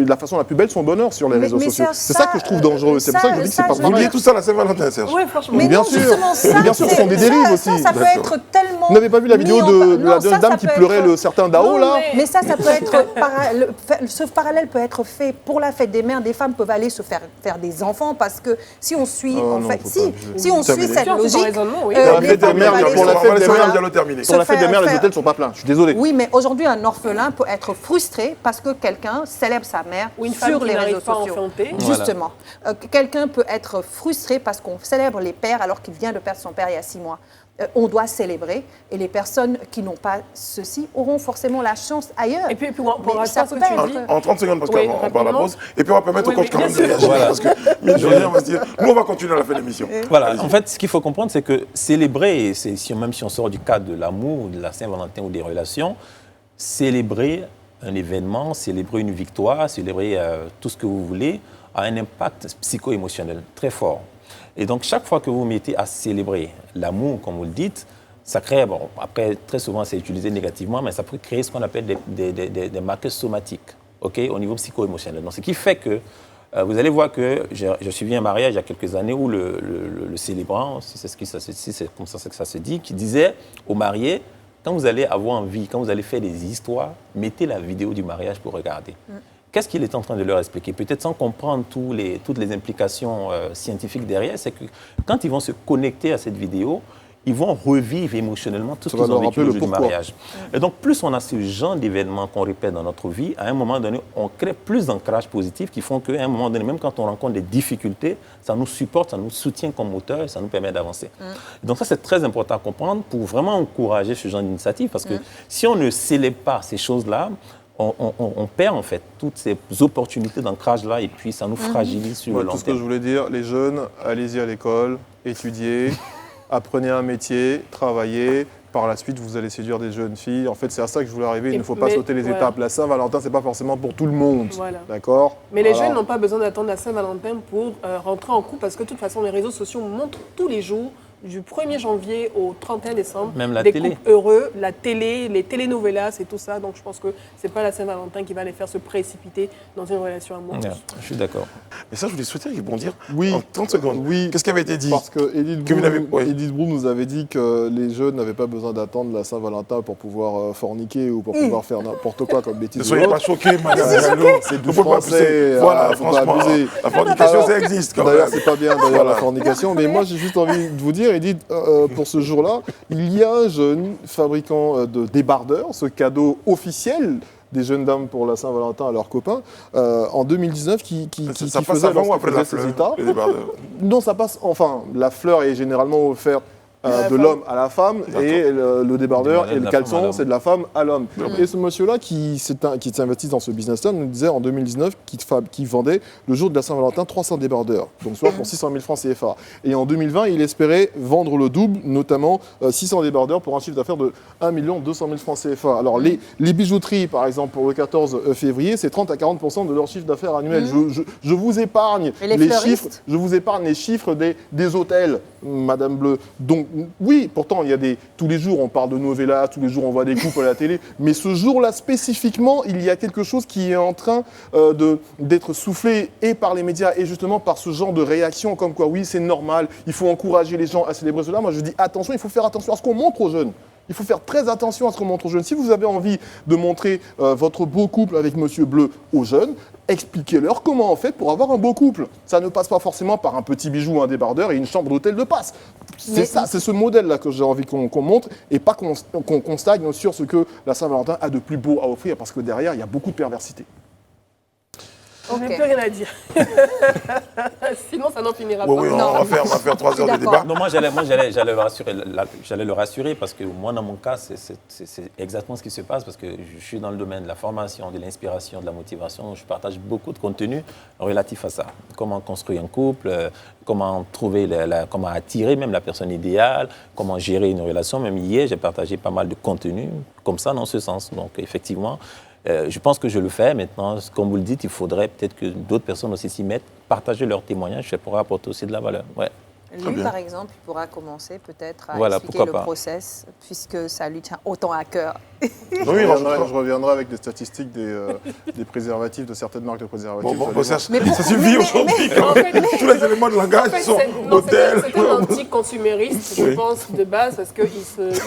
Speaker 4: la façon la plus belle son bonheur sur les réseaux sociaux. C'est ça que je trouve dangereux. C'est pour ça que je dis que c'est pas
Speaker 1: Vous liez tout ça à la Saint-Valentin, Serge?
Speaker 3: Oui, franchement.
Speaker 2: Mais
Speaker 4: bien
Speaker 2: non,
Speaker 4: sûr.
Speaker 2: justement, ça,
Speaker 4: bien sûr, ce sont des dérives aussi.
Speaker 2: Ça peut être tellement...
Speaker 4: Vous n'avez pas vu la vidéo de la jeune dame qui pleurait le certain Dao, là?
Speaker 2: Mais ça peut être... Ce parallèle peut être fait pour la fête des mères. Des femmes peuvent aller se faire des enfants parce que si on suit... Si on suit cette logique...
Speaker 4: Pour la fête des mères, les hôtels ne sont pas pleins. Je suis désolé.
Speaker 2: Oui, mais aujourd'hui, un orphelin peut être frustré parce que quelqu'un célèbre sa mère sur les réseaux sociaux. Justement. Quelqu'un peut être frustré parce qu'on célèbre les pères alors qu'il vient de perdre son père il y a 6 mois. On doit célébrer et les personnes qui n'ont pas ceci auront forcément la chance ailleurs.
Speaker 3: Et puis pour ça,
Speaker 1: en 30 secondes, parce qu'on part à la pause, et puis on va permettre au coach quand même de réagir.
Speaker 5: Voilà.
Speaker 1: Parce que, mine de rien, on va se dire, nous, on va continuer à la fin de l'émission.
Speaker 5: Voilà, en fait, ce qu'il faut comprendre, c'est que célébrer, même si on sort du cadre de l'amour, de la Saint-Valentin ou des relations, célébrer un événement, célébrer une victoire, célébrer tout ce que vous voulez, a un impact psycho-émotionnel très fort. Et donc, chaque fois que vous vous mettez à célébrer l'amour, comme vous le dites, ça crée, bon, après, très souvent, c'est utilisé négativement, mais ça peut créer ce qu'on appelle des marqueurs somatiques, au niveau psycho-émotionnel. Donc, ce qui fait que vous allez voir que je suivi un mariage il y a quelques années où le célébrant, si c'est comme ça que ça se dit, qui disait aux mariés, quand vous allez avoir envie, quand vous allez faire des histoires, mettez la vidéo du mariage pour regarder. Qu'est-ce qu'il est en train de leur expliquer? Peut-être sans comprendre toutes les implications scientifiques derrière, c'est que quand ils vont se connecter à cette vidéo, ils vont revivre émotionnellement tout ce
Speaker 4: Ça va
Speaker 5: qu'ils ont
Speaker 4: leur
Speaker 5: vécu
Speaker 4: rappeler
Speaker 5: le
Speaker 4: le
Speaker 5: jour du
Speaker 4: pourquoi.
Speaker 5: mariage. Et donc, plus on a ce genre d'événements qu'on répète dans notre vie, à un moment donné, on crée plus d'ancrage positif qui font qu'à un moment donné, même quand on rencontre des difficultés, ça nous supporte, ça nous soutient comme moteur et ça nous permet d'avancer. Donc ça, c'est très important à comprendre pour vraiment encourager ce genre d'initiative parce que si on ne célèbre pas ces choses-là, on perd en fait toutes ces opportunités d'ancrage-là et puis ça nous fragilise sur
Speaker 4: Moi,
Speaker 5: le long
Speaker 4: tout ce que je
Speaker 5: terme.
Speaker 4: voulais dire, les jeunes, allez-y à l'école, étudiez, apprenez un métier, travaillez. Par la suite, vous allez séduire des jeunes filles. En fait, c'est à ça que je voulais arriver. Il ne faut pas sauter les étapes. La Saint-Valentin, c'est pas forcément pour tout le monde.
Speaker 3: Voilà.
Speaker 4: D'accord ?
Speaker 3: Mais les
Speaker 4: Voilà.
Speaker 3: jeunes n'ont pas besoin d'attendre la Saint-Valentin pour rentrer en couple parce que de toute façon, les réseaux sociaux montrent tous les jours, du 1er janvier au 31 décembre,
Speaker 5: Même la
Speaker 3: des
Speaker 5: télé.
Speaker 3: couples heureux, la télé, les telenovelas et tout ça. Donc je pense que c'est pas la Saint-Valentin qui va les faire se précipiter dans une relation amoureuse.
Speaker 5: Ouais, je suis d'accord.
Speaker 1: Mais ça, je voulais souhaiter rebondir
Speaker 4: Oui.
Speaker 1: en 30 secondes.
Speaker 4: Oui.
Speaker 1: Qu'est-ce qui avait été dit?
Speaker 4: Parce que Edith
Speaker 1: Que vous n'avez-
Speaker 4: Brou,
Speaker 1: oui.
Speaker 4: Edith Brou nous avait dit que les jeunes n'avaient pas besoin d'attendre la Saint-Valentin pour pouvoir forniquer ou pour pouvoir faire n'importe quoi comme bêtise.
Speaker 1: Ne
Speaker 4: ou
Speaker 1: soyez
Speaker 4: autre.
Speaker 1: pas choqués, madame Diallo.
Speaker 4: C'est du
Speaker 1: Faut pas
Speaker 4: français.
Speaker 1: pousser. Voilà,
Speaker 4: faut pas
Speaker 1: franchement,
Speaker 4: abuser.
Speaker 1: la fornication,
Speaker 4: Alors,
Speaker 1: ça existe quand
Speaker 4: D'ailleurs,
Speaker 1: même.
Speaker 4: c'est pas bien d'ailleurs
Speaker 1: Voilà.
Speaker 4: la fornication, mais moi j'ai juste envie de vous dire, Edith, pour ce jour-là, il y a un jeune fabricant de débardeurs, ce cadeau officiel des jeunes dames pour la Saint-Valentin à leurs copains, en 2019, qui
Speaker 1: Ça passe
Speaker 4: faisait
Speaker 1: avant ou
Speaker 4: lorsqu'il
Speaker 1: après la
Speaker 4: faisait ses
Speaker 1: fleur
Speaker 4: états.
Speaker 1: les débardeurs
Speaker 4: Non, ça passe. Enfin, la fleur est généralement offerte
Speaker 3: la
Speaker 4: de
Speaker 3: femme.
Speaker 4: l'homme à la femme et le débardeur
Speaker 5: De
Speaker 4: et le
Speaker 5: la femme à
Speaker 4: caleçon,
Speaker 5: l'homme.
Speaker 4: c'est de la femme à l'homme. Et ce monsieur-là qui s'investit dans ce business-là nous disait en 2019 qu'il vendait le jour de la Saint-Valentin 300 débardeurs, donc soit pour 600 000 francs CFA. Et en 2020, il espérait vendre le double, notamment 600 débardeurs pour un chiffre d'affaires de 1 200 000 francs CFA. Alors les bijouteries, par exemple, pour le 14 février, c'est 30 à 40% de leur chiffre d'affaires annuel. Je vous épargne
Speaker 2: Et les
Speaker 4: chiffres.
Speaker 2: fleuristes
Speaker 4: Je vous épargne les chiffres des hôtels, Madame Bleu. Donc oui, pourtant, il y a tous les jours, on parle de novellas, tous les jours, on voit des couples à la télé. Mais ce jour-là, spécifiquement, il y a quelque chose qui est en train d'être soufflé et par les médias et justement par ce genre de réaction comme quoi, oui, c'est normal, il faut encourager les gens à célébrer cela. Moi, je dis attention, il faut faire attention à ce qu'on montre aux jeunes. Il faut faire très attention à ce qu'on montre aux jeunes. Si vous avez envie de montrer votre beau couple avec Monsieur Bleu aux jeunes, expliquez-leur comment on fait pour avoir un beau couple. Ça ne passe pas forcément par un petit bijou, un débardeur et une chambre d'hôtel de passe. C'est
Speaker 2: Mais-
Speaker 4: ça, c'est ce modèle-là que j'ai envie qu'on montre et pas qu'on stagne sur ce que la Saint-Valentin a de plus beau à offrir parce que derrière, il y a beaucoup de perversité.
Speaker 3: On n'a
Speaker 2: Ok.
Speaker 3: plus rien à dire. Sinon, ça n'en finira
Speaker 1: Oui,
Speaker 3: pas.
Speaker 1: oui, on
Speaker 2: Non.
Speaker 1: va faire 3 heures de
Speaker 2: D'accord.
Speaker 1: débat.
Speaker 5: Non, moi, j'allais le rassurer parce que moi, dans mon cas, c'est exactement ce qui se passe parce que je suis dans le domaine de la formation, de l'inspiration, de la motivation. Je partage beaucoup de contenu relatif à ça. Comment construire un couple, comment trouver, comment attirer même la personne idéale, comment gérer une relation. Même hier, j'ai partagé pas mal de contenu comme ça, dans ce sens. Donc, effectivement, je pense que je le fais. Maintenant, comme vous le dites, il faudrait peut-être que d'autres personnes aussi s'y mettent, partager leurs témoignages, ça pourrait apporter aussi de la valeur. Ouais.
Speaker 1: Très
Speaker 2: Lui,
Speaker 1: bien.
Speaker 2: par exemple, il pourra commencer peut-être à
Speaker 5: Voilà,
Speaker 2: expliquer
Speaker 5: pourquoi
Speaker 2: le
Speaker 5: pas.
Speaker 2: process, puisque ça lui tient autant à cœur.
Speaker 1: Oui,
Speaker 4: Je reviendrai avec des statistiques des préservatifs, de certaines marques de préservatifs.
Speaker 1: bon, ça
Speaker 2: Mais pour-
Speaker 1: suffit aujourd'hui.
Speaker 3: En fait,
Speaker 1: Tous les éléments de langage
Speaker 3: en fait,
Speaker 1: sont
Speaker 3: non,
Speaker 1: hôtels.
Speaker 3: c'est un anti-consumériste, je
Speaker 1: Oui.
Speaker 3: pense, de base, parce qu'il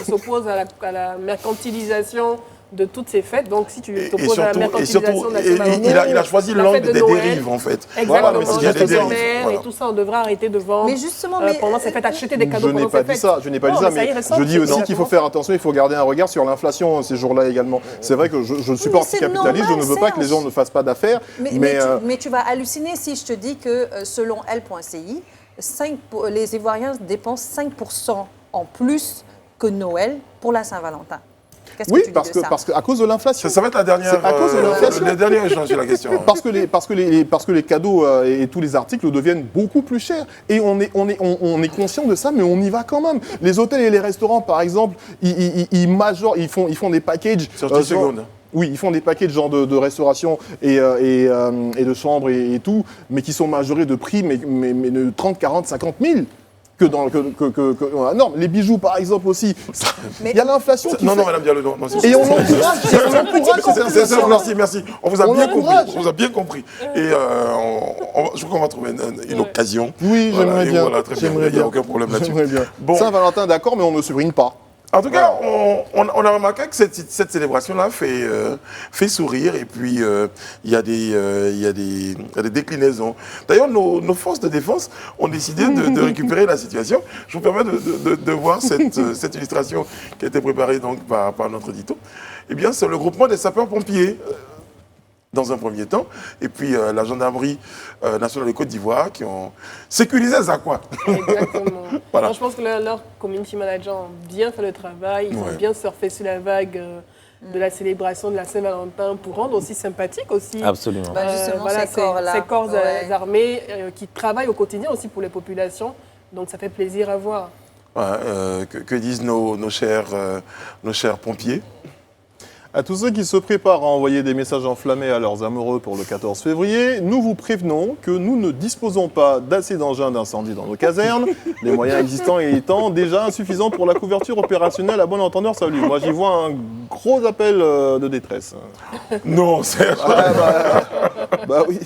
Speaker 3: s'oppose à la mercantilisation de toutes ces fêtes. Donc, si tu
Speaker 1: Et
Speaker 3: t'opposes à la
Speaker 1: surtout,
Speaker 3: mercantilisation de la Saint-Valentin,
Speaker 1: il a choisi
Speaker 3: la
Speaker 1: l'angle
Speaker 3: fête de
Speaker 1: des
Speaker 3: Noël,
Speaker 1: dérives, en fait.
Speaker 3: Exactement,
Speaker 1: mais s'il y a des
Speaker 3: les
Speaker 1: dérives,
Speaker 3: mères
Speaker 1: voilà.
Speaker 3: et tout ça, on devrait arrêter de vendre
Speaker 2: Mais justement,
Speaker 3: pendant ces fêtes, acheter des cadeaux
Speaker 4: Je n'ai
Speaker 3: pendant
Speaker 4: pas
Speaker 3: ces
Speaker 4: dit
Speaker 3: fêtes.
Speaker 4: ça, je n'ai pas dit
Speaker 3: Non,
Speaker 4: ça,
Speaker 3: mais ça y
Speaker 4: mais
Speaker 3: ressemble,
Speaker 4: je dis aussi
Speaker 3: c'est
Speaker 4: qu'il faut faire attention, il faut garder un regard sur l'inflation ces jours-là également. C'est vrai que je ne suis pas
Speaker 2: Mais c'est
Speaker 4: anticapitaliste, je ne
Speaker 2: normal,
Speaker 4: veux pas que les gens
Speaker 2: Serge.
Speaker 4: ne fassent pas d'affaires,
Speaker 2: Mais tu vas halluciner si je te dis que selon L.ci, les Ivoiriens dépensent 5% en plus que Noël pour la Saint-Valentin. Qu'est-ce que
Speaker 4: oui,
Speaker 2: tu dis
Speaker 4: parce
Speaker 2: de
Speaker 4: que,
Speaker 2: ça?
Speaker 4: parce que à cause de l'inflation.
Speaker 1: Ça va être la dernière.
Speaker 4: C'est à cause de l'inflation.
Speaker 1: Le dernier échange sur la question.
Speaker 4: Parce que les cadeaux et tous les articles deviennent beaucoup plus chers. Et on est conscient de ça, mais on y va quand même. Les hôtels et les restaurants, par exemple, ils font des packages.
Speaker 1: Sur 10 secondes.
Speaker 4: Oui, ils font des packages genre de restauration et de chambres et tout, mais qui sont majorés de prix, mais de 30, 40, 50 000. Non, les bijoux, par exemple, aussi.
Speaker 2: Mais-
Speaker 4: Il y a l'inflation qui
Speaker 1: Non,
Speaker 4: fait...
Speaker 1: non, madame Diallo, non.
Speaker 4: Et on encourage
Speaker 1: C'est merci. On vous a
Speaker 4: On
Speaker 1: bien compris.
Speaker 4: encourage.
Speaker 1: On vous a bien compris. Et je crois qu'on va trouver une occasion.
Speaker 4: Oui,
Speaker 1: Voilà,
Speaker 4: j'aimerais
Speaker 1: et
Speaker 4: bien.
Speaker 1: Voilà, très bien. Il n'y a aucun problème là-dessus.
Speaker 4: J'aimerais bien.
Speaker 1: Bon.
Speaker 4: Saint-Valentin, d'accord, mais on ne se brine pas.
Speaker 1: En tout cas, on a remarqué que cette célébration-là fait sourire et puis il y a des déclinaisons. D'ailleurs, nos forces de défense ont décidé de récupérer la situation. Je vous permets de voir cette illustration qui a été préparée donc par notre édito. Eh bien, c'est le groupement des sapeurs-pompiers. Dans un premier temps, et puis la gendarmerie nationale de Côte d'Ivoire qui ont sécurisé Zakwa.
Speaker 3: Exactement.
Speaker 1: Voilà.
Speaker 3: Alors, je pense que leur community manager ont bien fait le travail, ils ont bien surfé sur la vague de la célébration de la Saint-Valentin pour rendre aussi sympathique aussi.
Speaker 5: Absolument.
Speaker 2: Justement,
Speaker 3: voilà,
Speaker 2: ces corps-là.
Speaker 3: ces corps
Speaker 2: Ouais.
Speaker 3: armés qui travaillent au quotidien aussi pour les populations, donc ça fait plaisir à voir.
Speaker 1: Ouais, que disent nos chers pompiers?
Speaker 4: À tous ceux qui se préparent à envoyer des messages enflammés à leurs amoureux pour le 14 février, nous vous prévenons que nous ne disposons pas d'assez d'engins d'incendie dans nos casernes, les moyens existants étant déjà insuffisants pour la couverture opérationnelle à bon entendeur. Salut, moi j'y vois un gros appel de détresse.
Speaker 1: Non, c'est...
Speaker 4: Bah oui,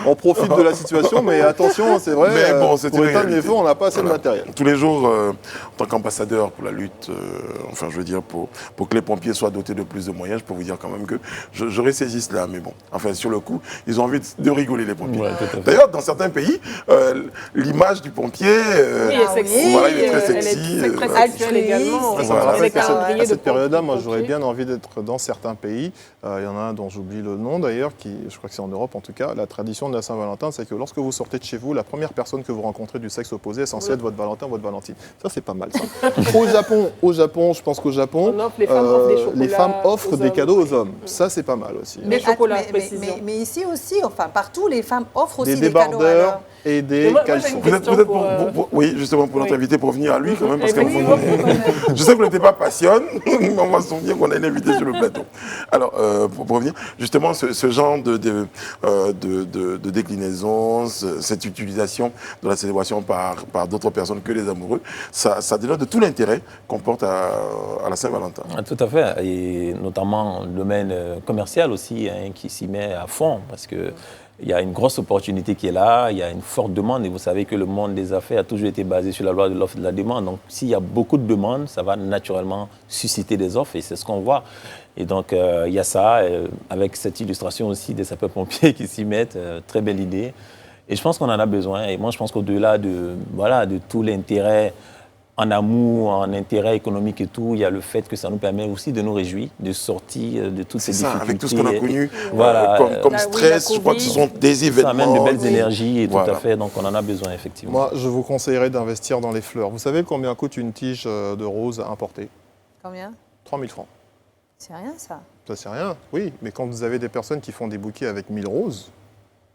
Speaker 4: on profite de la situation, mais attention, c'est vrai,
Speaker 1: Mais bon, c'est
Speaker 4: pour
Speaker 1: une
Speaker 4: éteindre les
Speaker 1: réalité.
Speaker 4: feux, on n'a pas assez de matériel.
Speaker 1: Tous les jours, en tant qu'ambassadeur pour la lutte, enfin je veux dire, pour que les pompiers soient dotés de plus de moyens, je peux vous dire quand même que j'aurais saisi cela, mais bon, enfin sur le coup, ils ont envie de rigoler les pompiers.
Speaker 5: Ouais, tout à fait.
Speaker 1: D'ailleurs, dans certains pays, l'image du pompier,
Speaker 3: Oui, elle est sexy,
Speaker 1: voilà, il est très
Speaker 3: elle
Speaker 1: sexy,
Speaker 3: est très
Speaker 2: altruiste.
Speaker 3: sexuelle également.
Speaker 2: Ouais,
Speaker 4: Ça me
Speaker 3: Et
Speaker 4: rappelle
Speaker 3: les
Speaker 4: qu'à
Speaker 3: calendriers de
Speaker 4: cette période-là, moi
Speaker 3: pompiers.
Speaker 4: j'aurais bien envie d'être dans certains pays. Il y en a un dont j'oublie le nom d'ailleurs, qui, je crois que c'est en Europe en tout cas. La tradition de la Saint-Valentin, c'est que lorsque vous sortez de chez vous, la première personne que vous rencontrez du sexe opposé est censée être votre Valentin, votre Valentine. Ça, c'est pas mal ça. Au Japon, je pense qu'au Japon,
Speaker 3: On offre- les femmes offrent des chocolats
Speaker 4: les femmes offrent
Speaker 3: aux
Speaker 4: des
Speaker 3: hommes.
Speaker 4: cadeaux aux hommes. Ça, c'est pas mal aussi.
Speaker 3: Des chocolats,
Speaker 2: mais,
Speaker 3: précision.
Speaker 2: mais ici aussi, enfin partout, les femmes offrent
Speaker 4: Des
Speaker 2: aussi des cadeaux.
Speaker 4: débardeurs
Speaker 2: Alors.
Speaker 4: et des
Speaker 3: Mais moi, j'ai
Speaker 4: caleçons.
Speaker 3: une
Speaker 1: Peut-être
Speaker 3: question
Speaker 1: oui, justement pour notre
Speaker 3: oui.
Speaker 1: invité, pour venir à lui quand même, parce que
Speaker 3: Effectivement.
Speaker 1: je sais que le débat passionne, mais on va se souvenir qu'on a une invitée sur le plateau. Alors, pour revenir, justement, ce genre de déclinaison, cette utilisation de la célébration par d'autres personnes que les amoureux, ça dénote de tout l'intérêt qu'on porte à la Saint-Valentin.
Speaker 5: Tout à fait, et notamment le domaine commercial aussi, hein, qui s'y met à fond, parce que il y a une grosse opportunité qui est là, il y a une forte demande, et vous savez que le monde des affaires a toujours été basé sur la loi de l'offre et de la demande. Donc, s'il y a beaucoup de demandes, ça va naturellement susciter des offres, et c'est ce qu'on voit. Et donc, il y a ça, avec cette illustration aussi des sapeurs-pompiers qui s'y mettent, très belle idée. Et je pense qu'on en a besoin, et moi, je pense qu'au-delà de tout l'intérêt en amour, en intérêt économique et tout, il y a le fait que ça nous permet aussi de nous réjouir, de sortir de toutes ces
Speaker 1: C'est ça,
Speaker 5: difficultés.
Speaker 1: avec tout ce qu'on a connu
Speaker 5: Voilà,
Speaker 1: comme
Speaker 3: la
Speaker 1: stress, je crois que ce sont des
Speaker 5: ça
Speaker 1: événements.
Speaker 5: amène de belles énergies, et
Speaker 1: Voilà.
Speaker 5: tout à fait, donc on en a besoin effectivement.
Speaker 4: Moi, je vous conseillerais d'investir dans les fleurs. Vous savez combien coûte une tige de rose importée?
Speaker 2: Combien?
Speaker 4: 3 000 francs.
Speaker 2: C'est rien ça.
Speaker 4: Ça, c'est rien, oui. Mais quand vous avez des personnes qui font des bouquets avec 1000 roses,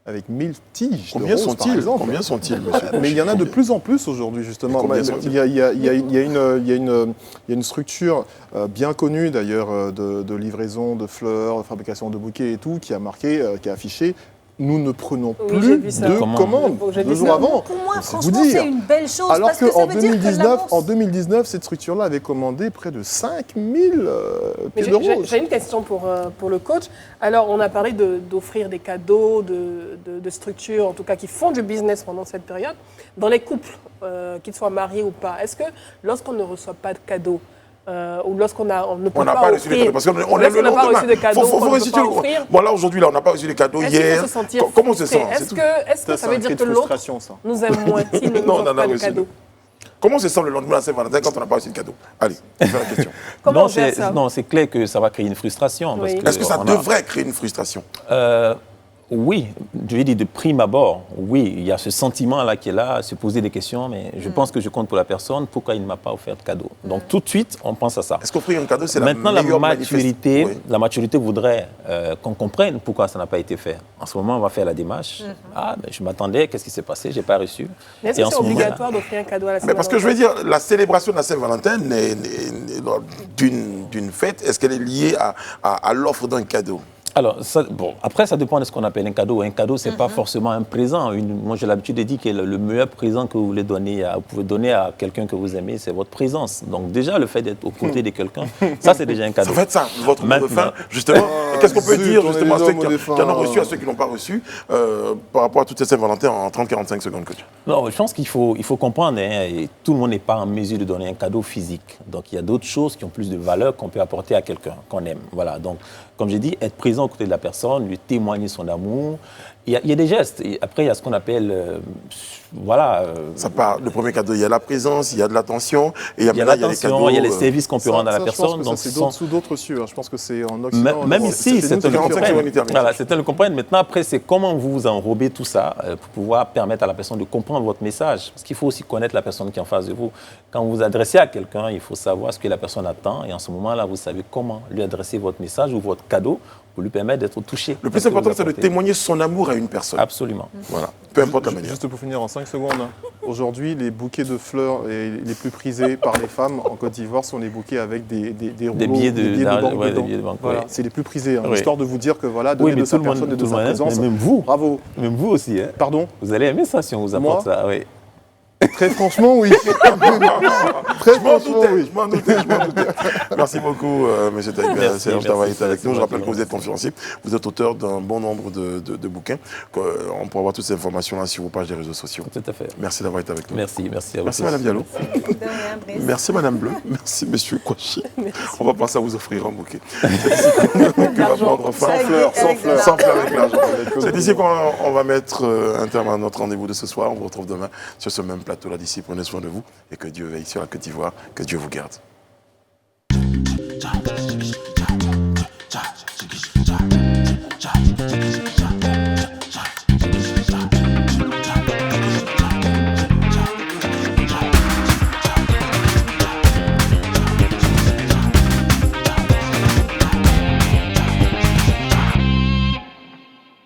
Speaker 4: avec 1000 tiges
Speaker 1: Combien
Speaker 4: de roses, par
Speaker 1: sont-ils,
Speaker 4: exemple.
Speaker 1: monsieur?
Speaker 4: Mais il y en a de plus en plus aujourd'hui, justement.
Speaker 1: Combien
Speaker 4: Il
Speaker 1: sont-ils
Speaker 4: y a une structure bien connue, d'ailleurs, de livraison de fleurs, de fabrication de bouquets et tout, qui a marqué, qui a affiché « Nous ne prenons
Speaker 3: Oui, j'ai
Speaker 4: plus
Speaker 3: vu ça.
Speaker 4: de
Speaker 5: Commandes.
Speaker 4: commandes
Speaker 3: J'ai
Speaker 4: 2
Speaker 3: vu
Speaker 4: jours
Speaker 3: ça.
Speaker 4: avant ».
Speaker 2: Pour moi,
Speaker 4: C'est
Speaker 2: franchement,
Speaker 4: vous dire.
Speaker 2: c'est une belle chose.
Speaker 4: Alors
Speaker 2: parce que ça
Speaker 4: qu'en
Speaker 2: veut dire que
Speaker 4: 2019, cette structure-là avait commandé près de 5000
Speaker 3: Mais
Speaker 4: pieds de roses.
Speaker 3: j'ai une question pour le coach. Alors, on a parlé d'offrir des cadeaux, de structures, en tout cas, qui font du business pendant cette période. Dans les couples, qu'ils soient mariés ou pas, est-ce que lorsqu'on ne reçoit pas de cadeaux, ou lorsqu'on ne peut
Speaker 1: On n'a
Speaker 3: pas
Speaker 1: pas reçu les
Speaker 3: offrir,
Speaker 1: cadeaux parce qu'on
Speaker 3: lorsqu'on
Speaker 1: lève le
Speaker 3: n'a pas
Speaker 1: lendemain.
Speaker 3: reçu de cadeaux,
Speaker 1: Faut
Speaker 3: qu'on ne peut
Speaker 1: restituer
Speaker 3: pas
Speaker 1: le-
Speaker 3: offrir,
Speaker 1: Bon, là, aujourd'hui, là, on n'a pas reçu les cadeaux
Speaker 3: est-ce qu'il
Speaker 1: hier.
Speaker 3: faut se sentir
Speaker 1: Comment on se sent?
Speaker 3: frustré?
Speaker 1: C'est tout.
Speaker 3: Est-ce que ça veut
Speaker 4: c'est un
Speaker 3: dire
Speaker 4: cri
Speaker 3: que
Speaker 4: de
Speaker 3: l'autre
Speaker 4: frustration, ça.
Speaker 3: nous aime moins s'il ne nous
Speaker 1: Non, on
Speaker 3: offre
Speaker 1: en a
Speaker 3: pas de
Speaker 1: reçu.
Speaker 3: cadeaux?
Speaker 1: Comment on se sent le lendemain de la Saint-Valentin quand on n'a pas reçu de cadeau? Allez, c'est la question.
Speaker 3: Comment
Speaker 5: non,
Speaker 3: on gère ça?
Speaker 5: non, c'est clair que ça va créer une frustration. Parce
Speaker 3: Oui.
Speaker 5: que
Speaker 1: Est-ce que ça
Speaker 5: on a-
Speaker 1: devrait créer une frustration?
Speaker 5: Oui, je vais dire de prime abord, oui, il y a ce sentiment-là qui est là, se poser des questions, mais je pense que je compte pour la personne, pourquoi il ne m'a pas offert de cadeau. Donc tout de suite, on pense à ça.
Speaker 1: Est-ce qu'offrir un cadeau, c'est la
Speaker 5: Maintenant, la
Speaker 1: meilleure
Speaker 5: maturité,
Speaker 1: Oui.
Speaker 5: la maturité voudrait qu'on comprenne pourquoi ça n'a pas été fait. En ce moment, on va faire la démarche. Ah, ben, je m'attendais, qu'est-ce qui s'est passé? Je n'ai pas reçu.
Speaker 3: Mais est-ce
Speaker 5: Et
Speaker 3: que
Speaker 5: en
Speaker 3: c'est
Speaker 5: ce moment-là-
Speaker 3: obligatoire d'offrir un cadeau à la
Speaker 1: Mais
Speaker 3: Saint-Valentin?
Speaker 1: parce que je veux dire, la célébration de la Saint-Valentin d'une fête, est-ce qu'elle est liée à l'offre d'un cadeau?
Speaker 5: Alors, après, ça dépend de ce qu'on appelle un cadeau. Un cadeau, ce n'est pas forcément un présent. Moi, j'ai l'habitude de dire que le meilleur présent que vous pouvez donner à quelqu'un que vous aimez, c'est votre présence. Donc, déjà, le fait d'être aux côtés de quelqu'un, ça, c'est déjà un cadeau.
Speaker 1: Ça va être ça, votre mot de fin, justement. Qu'est-ce qu'on peut dire, justement, à ceux qui en ont reçu, à ceux qui ne l'ont pas reçu, par rapport à toutes ces Saint-Valentin en 30-45 secondes, coach?
Speaker 5: Non, je pense qu'il faut comprendre, et tout le monde n'est pas en mesure de donner un cadeau physique. Donc, il y a d'autres choses qui ont plus de valeur qu'on peut apporter à quelqu'un qu'on aime. Voilà. Donc, comme j'ai dit, être présent aux côtés de la personne, lui témoigner son amour. Il y a des gestes. Et après, il y a ce qu'on appelle,
Speaker 1: Ça part, le premier cadeau, il y a la présence, il y a de l'attention, et il y a les cadeaux.
Speaker 5: Il y a les services qu'on peut rendre à la personne.
Speaker 4: Donc, c'est sous d'autres cieux. Je pense que c'est en
Speaker 5: Occident. Même ici, c'est le comprendre. Maintenant, après, c'est comment vous enrobez tout ça pour pouvoir permettre à la personne de comprendre votre message. Parce qu'il faut aussi connaître la personne qui est en face de vous. Quand vous vous adressez à quelqu'un, il faut savoir ce que la personne attend. Et en ce moment-là, vous savez comment lui adresser votre message ou votre cadeau pour lui permettre d'être touché.
Speaker 1: Le plus important, c'est de témoigner son amour à une personne.
Speaker 5: Absolument.
Speaker 1: Voilà, peu importe la manière.
Speaker 4: Juste pour finir en 5 secondes, aujourd'hui, les bouquets de fleurs les plus prisés par les femmes en Côte d'Ivoire sont les bouquets avec des
Speaker 5: billets de banque.
Speaker 4: Voilà, c'est les plus prisés, histoire de vous dire que voilà, donner de sa personne et de sa présence.
Speaker 5: Même vous.
Speaker 4: Bravo.
Speaker 5: Même vous aussi. Hein.
Speaker 4: Pardon.
Speaker 5: Vous allez aimer ça si on vous apporte ça. Oui.
Speaker 4: Très franchement, oui.
Speaker 1: Je m'en doutais. Merci beaucoup, M. Taïga. Serge d'avoir été avec nous. Je rappelle que vous êtes conférencier. Vous êtes auteur d'un bon nombre de bouquins. On pourra voir toutes ces informations-là sur vos pages des réseaux sociaux.
Speaker 5: Tout à fait.
Speaker 1: Merci d'avoir été avec nous.
Speaker 5: Merci à vous.
Speaker 1: Merci, Mme Diallo. Merci, Mme Bleu. Merci, M. Kouachi. On va penser à vous offrir un bouquet. Sans fleurs avec l'argent. C'est ici qu'on va mettre un terme à notre rendez-vous de ce soir. On vous retrouve demain sur ce même plateau. Là d'ici, prenez soin de vous et que Dieu veille sur la Côte d'Ivoire, que Dieu vous garde.